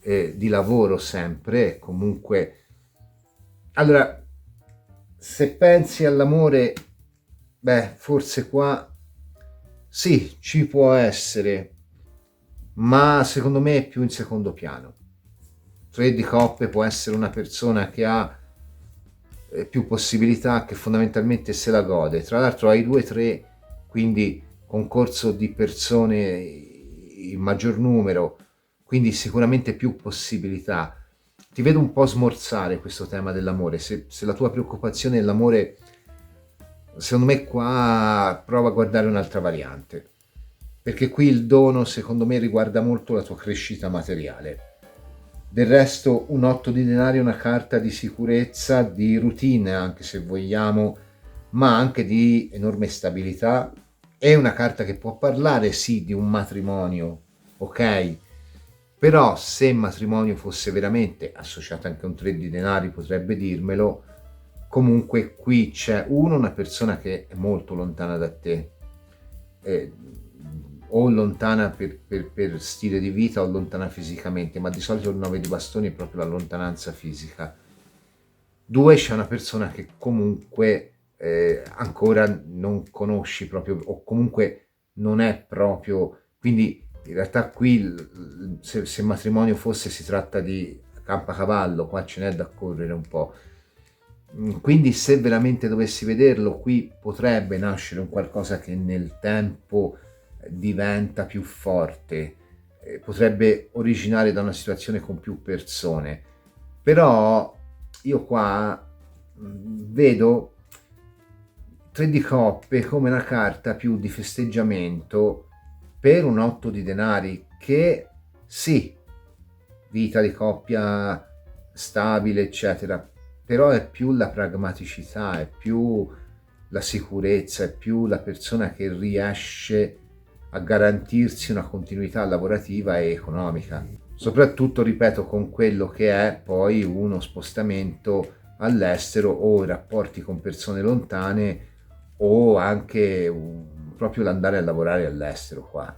di lavoro sempre, comunque. Allora, se pensi all'amore, forse qua sì, ci può essere, ma secondo me è più in secondo piano. 3 di coppe può essere una persona che ha più possibilità, che fondamentalmente se la gode. Tra l'altro hai 2-3, quindi concorso di persone in maggior numero, quindi sicuramente più possibilità. Ti vedo un po' smorzare questo tema dell'amore. Se la tua preoccupazione è l'amore, secondo me qua prova a guardare un'altra variante, perché qui il dono secondo me riguarda molto la tua crescita materiale. Del resto un 8 di denari è una carta di sicurezza, di routine anche se vogliamo, ma anche di enorme stabilità. È una carta che può parlare sì di un matrimonio, ok? Però se matrimonio fosse veramente associato anche a un 3 di denari potrebbe dirmelo. Comunque qui c'è una persona che è molto lontana da te, o lontana per stile di vita o lontana fisicamente, ma di solito il 9 di bastoni è proprio la lontananza fisica. 2, c'è una persona che comunque ancora non conosci proprio, o comunque non è proprio, quindi in realtà qui se matrimonio fosse si tratta di campacavallo, qua ce n'è da correre un po'. Quindi se veramente dovessi vederlo, qui potrebbe nascere un qualcosa che nel tempo diventa più forte, potrebbe originare da una situazione con più persone. Però io qua vedo 3 di coppe come una carta più di festeggiamento per un 8 di denari, che sì, vita di coppia stabile eccetera, però è più la pragmaticità, è più la sicurezza, è più la persona che riesce a garantirsi una continuità lavorativa e economica, soprattutto ripeto con quello che è poi uno spostamento all'estero o rapporti con persone lontane, o anche proprio l'andare a lavorare all'estero qua.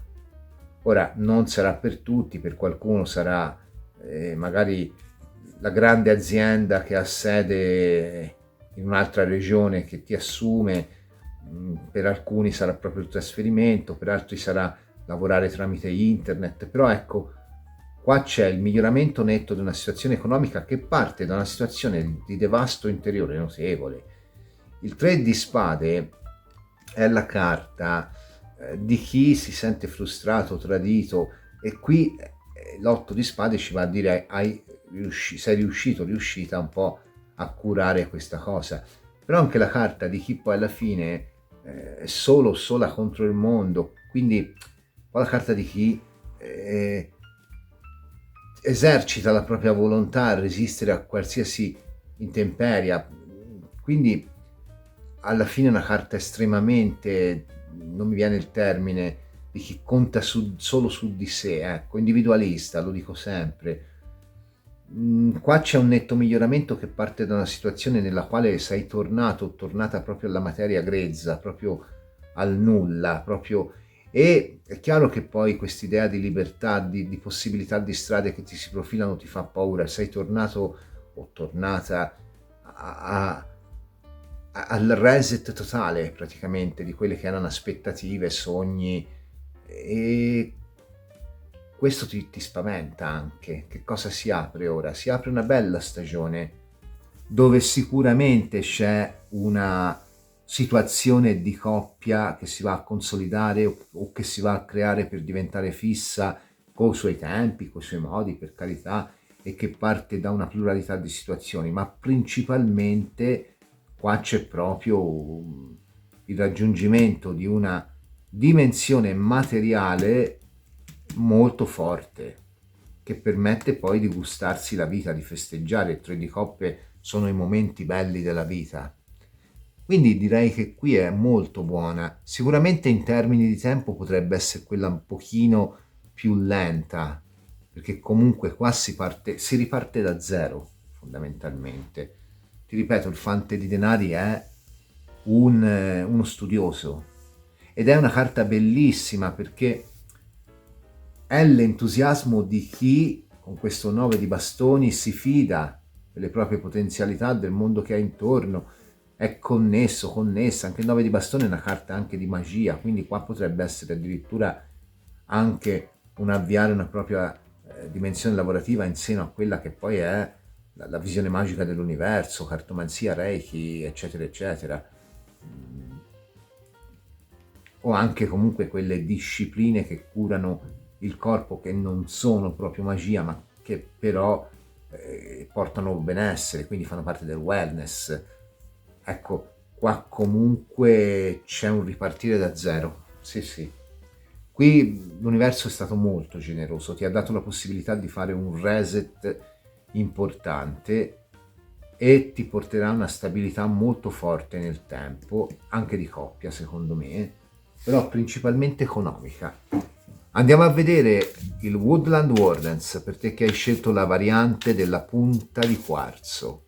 Ora non sarà per tutti, per qualcuno sarà magari la grande azienda che ha sede in un'altra regione che ti assume, per alcuni sarà proprio il trasferimento, per altri sarà lavorare tramite internet, però ecco, qua c'è il miglioramento netto di una situazione economica che parte da una situazione di devasto interiore notevole. Il 3 di spade è la carta di chi si sente frustrato, tradito, e qui L'otto di spade ci va a dire sei riuscita un po' a curare questa cosa. Però anche la carta di chi poi alla fine è solo o sola contro il mondo, quindi poi la carta di chi esercita la propria volontà a resistere a qualsiasi intemperia, quindi alla fine è una carta estremamente, non mi viene il termine, di chi conta solo su di sé, ecco, individualista, lo dico sempre. Qua c'è un netto miglioramento che parte da una situazione nella quale sei tornata proprio alla materia grezza, proprio al nulla, proprio. E è chiaro che poi quest'idea di libertà, di possibilità di strade che ti si profilano ti fa paura, sei tornato o tornata al reset totale praticamente di quelle che erano aspettative, sogni, e questo ti spaventa anche. Che cosa si apre ora? Si apre una bella stagione dove sicuramente c'è una situazione di coppia che si va a consolidare o che si va a creare per diventare fissa con i suoi tempi, con i suoi modi, per carità, e che parte da una pluralità di situazioni, ma principalmente qua c'è proprio il raggiungimento di una dimensione materiale molto forte che permette poi di gustarsi la vita, di festeggiare. Il tre di coppe sono i momenti belli della vita. Quindi direi che qui è molto buona. Sicuramente in termini di tempo potrebbe essere quella un pochino più lenta, perché comunque qua si riparte da zero, fondamentalmente. Ti ripeto, il fante di denari è uno studioso ed è una carta bellissima perché è l'entusiasmo di chi con questo 9 di bastoni si fida delle proprie potenzialità, del mondo che ha intorno, è connessa. Anche il 9 di bastoni è una carta anche di magia, quindi qua potrebbe essere addirittura anche un avviare una propria dimensione lavorativa in seno a quella che poi è la visione magica dell'universo, cartomanzia, reiki, eccetera, eccetera. O anche comunque quelle discipline che curano il corpo, che non sono proprio magia, ma che però portano benessere, quindi fanno parte del wellness. Ecco, qua comunque c'è un ripartire da zero. Sì, sì. Qui l'universo è stato molto generoso, ti ha dato la possibilità di fare un reset importante e ti porterà a una stabilità molto forte nel tempo, anche di coppia secondo me, però principalmente economica. Andiamo a vedere il Woodland Wardens, per te che hai scelto la variante della punta di quarzo.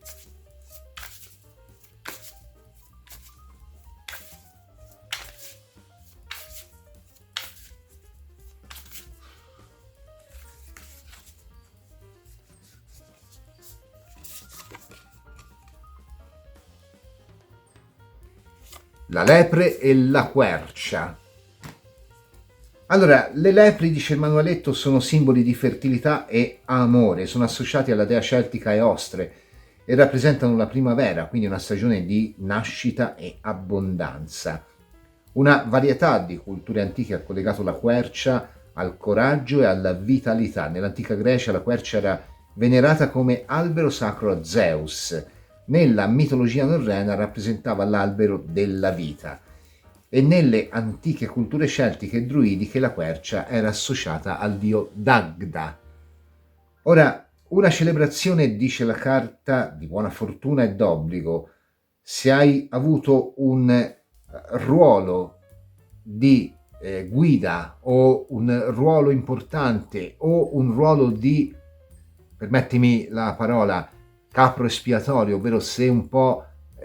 La lepre e la quercia. Allora, le lepri, dice il manualetto, sono simboli di fertilità e amore, sono associati alla dea celtica Eostre e rappresentano la primavera, quindi una stagione di nascita e abbondanza. Una varietà di culture antiche ha collegato la quercia al coraggio e alla vitalità. Nell'antica Grecia la quercia era venerata come albero sacro a Zeus. Nella mitologia norrena rappresentava l'albero della vita e nelle antiche culture celtiche e druidiche la quercia era associata al dio Dagda. Ora, una celebrazione, dice la carta, di buona fortuna e d'obbligo. Se hai avuto un ruolo di guida o un ruolo importante o un ruolo di, permettimi la parola, capro espiatorio, ovvero se un po'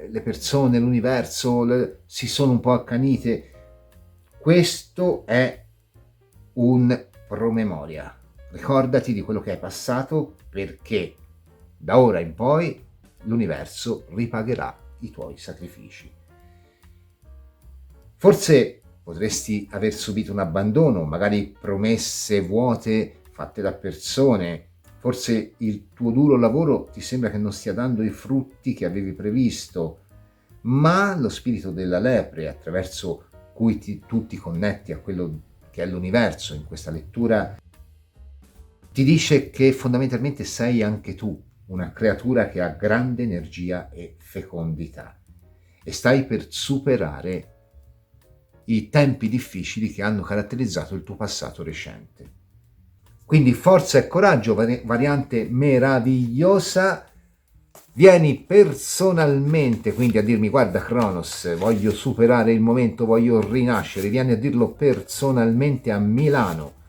le persone, l'universo si sono un po' accanite, questo è un promemoria. Ricordati di quello che hai passato, perché da ora in poi l'universo ripagherà i tuoi sacrifici. Forse potresti aver subito un abbandono, magari promesse vuote fatte da persone. Forse il tuo duro lavoro ti sembra che non stia dando i frutti che avevi previsto, ma lo spirito della lepre, attraverso cui tu ti connetti a quello che è l'universo in questa lettura, ti dice che fondamentalmente sei anche tu una creatura che ha grande energia e fecondità e stai per superare i tempi difficili che hanno caratterizzato il tuo passato recente. Quindi forza e coraggio, variante meravigliosa. Vieni personalmente quindi a dirmi: guarda Cronos, voglio superare il momento, voglio rinascere. Vieni a dirlo personalmente a Milano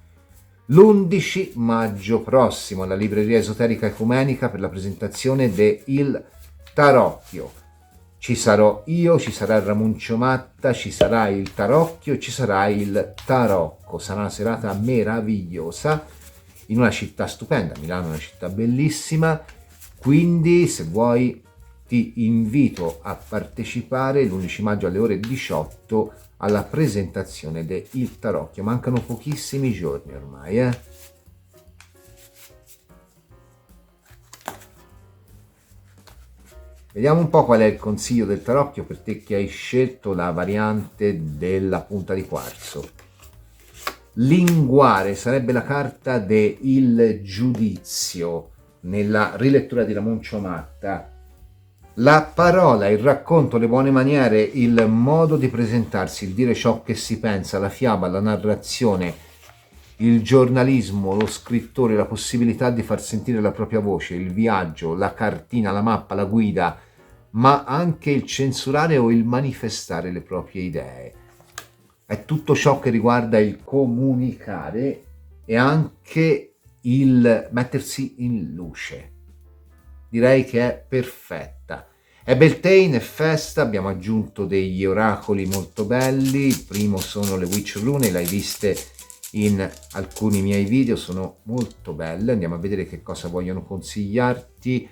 l'11 maggio prossimo alla Libreria Esoterica Ecumenica per la presentazione de Il Tarocchio. Ci sarò io, ci sarà Ramuncio Matta, ci sarà il Tarocchio, ci sarà il Tarocco. Sarà una serata meravigliosa in una città stupenda. Milano è una città bellissima, quindi se vuoi ti invito a partecipare l'11 maggio alle ore 18 alla presentazione de Il Tarocchio. Mancano pochissimi giorni ormai, Vediamo un po' qual è il consiglio del Tarocchio per te che hai scelto la variante della punta di quarzo. Linguare sarebbe la carta del giudizio nella rilettura di Ramuncio Matta. La parola, il racconto, le buone maniere, il modo di presentarsi, il dire ciò che si pensa, la fiaba, la narrazione, il giornalismo, lo scrittore, la possibilità di far sentire la propria voce, il viaggio, la cartina, la mappa, la guida, ma anche il censurare o il manifestare le proprie idee. È tutto ciò che riguarda il comunicare e anche il mettersi in luce. Direi che è perfetta. È Beltane, è festa, abbiamo aggiunto degli oracoli molto belli. Il primo sono le Witch Rune, le hai viste in alcuni miei video, sono molto belle. Andiamo a vedere che cosa vogliono consigliarti.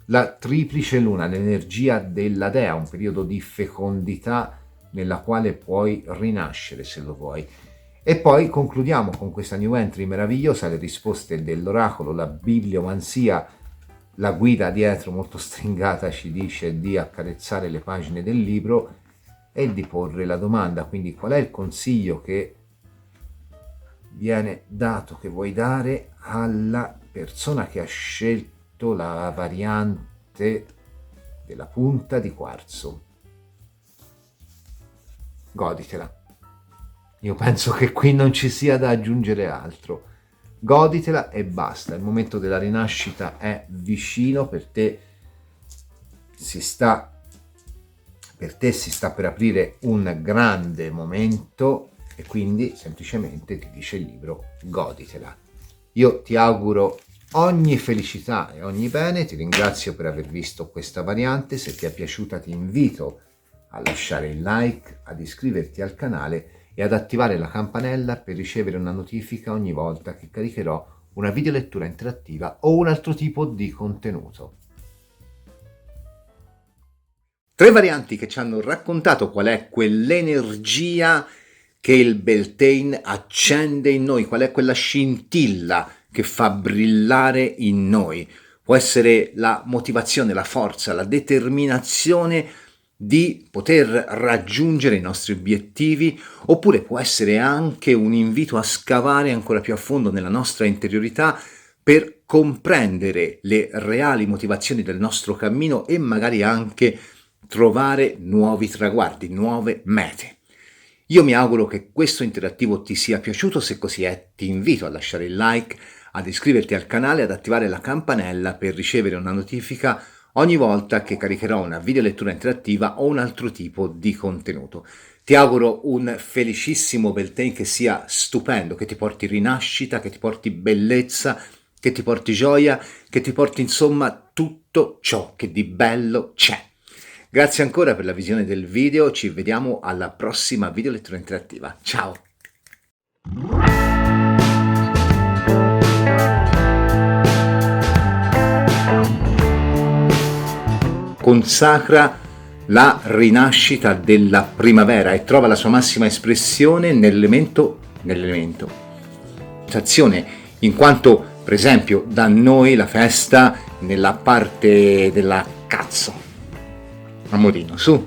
La triplice luna, l'energia della dea, un periodo di fecondità nella quale puoi rinascere se lo vuoi. E poi concludiamo con questa new entry meravigliosa, le risposte dell'oracolo, la bibliomanzia. La guida dietro molto stringata ci dice di accarezzare le pagine del libro e di porre la domanda, quindi qual è il consiglio che viene dato, che vuoi dare alla persona che ha scelto la variante della punta di quarzo. Goditela. Io penso che qui non ci sia da aggiungere altro. Goditela e basta. Il momento della rinascita è vicino, per te si sta per aprire un grande momento e quindi semplicemente ti dice il libro: goditela. Io ti auguro ogni felicità e ogni bene, ti ringrazio per aver visto questa variante. Se ti è piaciuta ti invito a lasciare il like, ad iscriverti al canale e ad attivare la campanella per ricevere una notifica ogni volta che caricherò una videolettura interattiva o un altro tipo di contenuto. 3 varianti che ci hanno raccontato qual è quell'energia che il Beltane accende in noi, qual è quella scintilla che fa brillare in noi. Può essere la motivazione, la forza, la determinazione di poter raggiungere i nostri obiettivi, oppure può essere anche un invito a scavare ancora più a fondo nella nostra interiorità per comprendere le reali motivazioni del nostro cammino e magari anche trovare nuovi traguardi, nuove mete. Io mi auguro che questo interattivo ti sia piaciuto. Se così è, ti invito a lasciare il like, ad iscriverti al canale, ad attivare la campanella per ricevere una notifica ogni volta che caricherò una videolettura interattiva o un altro tipo di contenuto. Ti auguro un felicissimo Beltane che sia stupendo, che ti porti rinascita, che ti porti bellezza, che ti porti gioia, che ti porti insomma tutto ciò che di bello c'è. Grazie ancora per la visione del video, ci vediamo alla prossima videolettura interattiva. Ciao! Consacra la rinascita della primavera e trova la sua massima espressione nell'elemento sensazione, in quanto per esempio da noi la festa nella parte della cazzo. Amorino, su.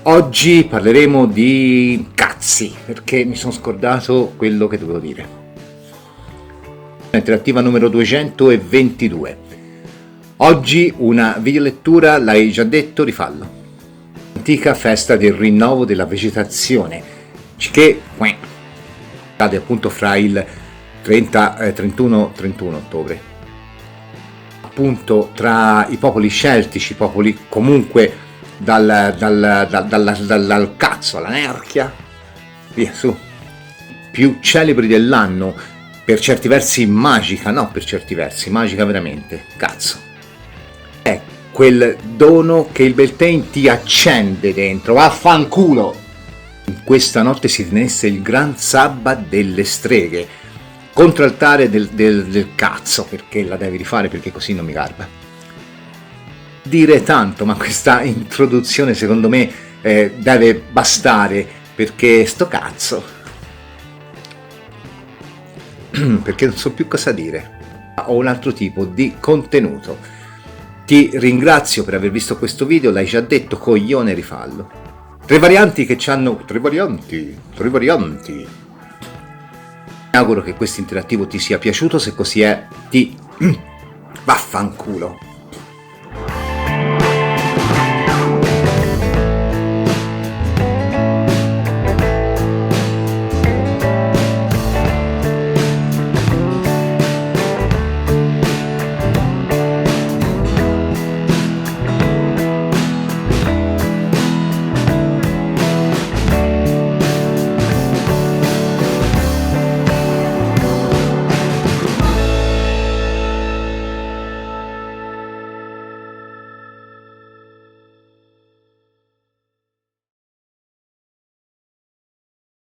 Oggi parleremo di cazzi, perché mi sono scordato quello che dovevo dire. interattiva numero 222. Oggi una videolettura, l'hai già detto, rifallo. Antica festa del rinnovo della vegetazione, che cade appunto fra il 31 ottobre. Appunto tra i popoli celtici, popoli comunque dal cazzo alla nerchia, via su, più celebri dell'anno, per certi versi magica, no, per certi versi magica veramente, cazzo, è quel dono che il Beltane ti accende dentro, vaffanculo. In questa notte si tenesse il gran sabbat delle streghe, contraltare del cazzo, perché la devi rifare, perché così non mi garba dire tanto, ma questa introduzione secondo me deve bastare, perché sto cazzo, perché non so più cosa dire, ho un altro tipo di contenuto. Ti ringrazio per aver visto questo video, l'hai già detto, coglione, rifallo. Tre varianti che ci hanno... Tre varianti. Mi auguro che questo interattivo ti sia piaciuto, se così è ti... vaffanculo.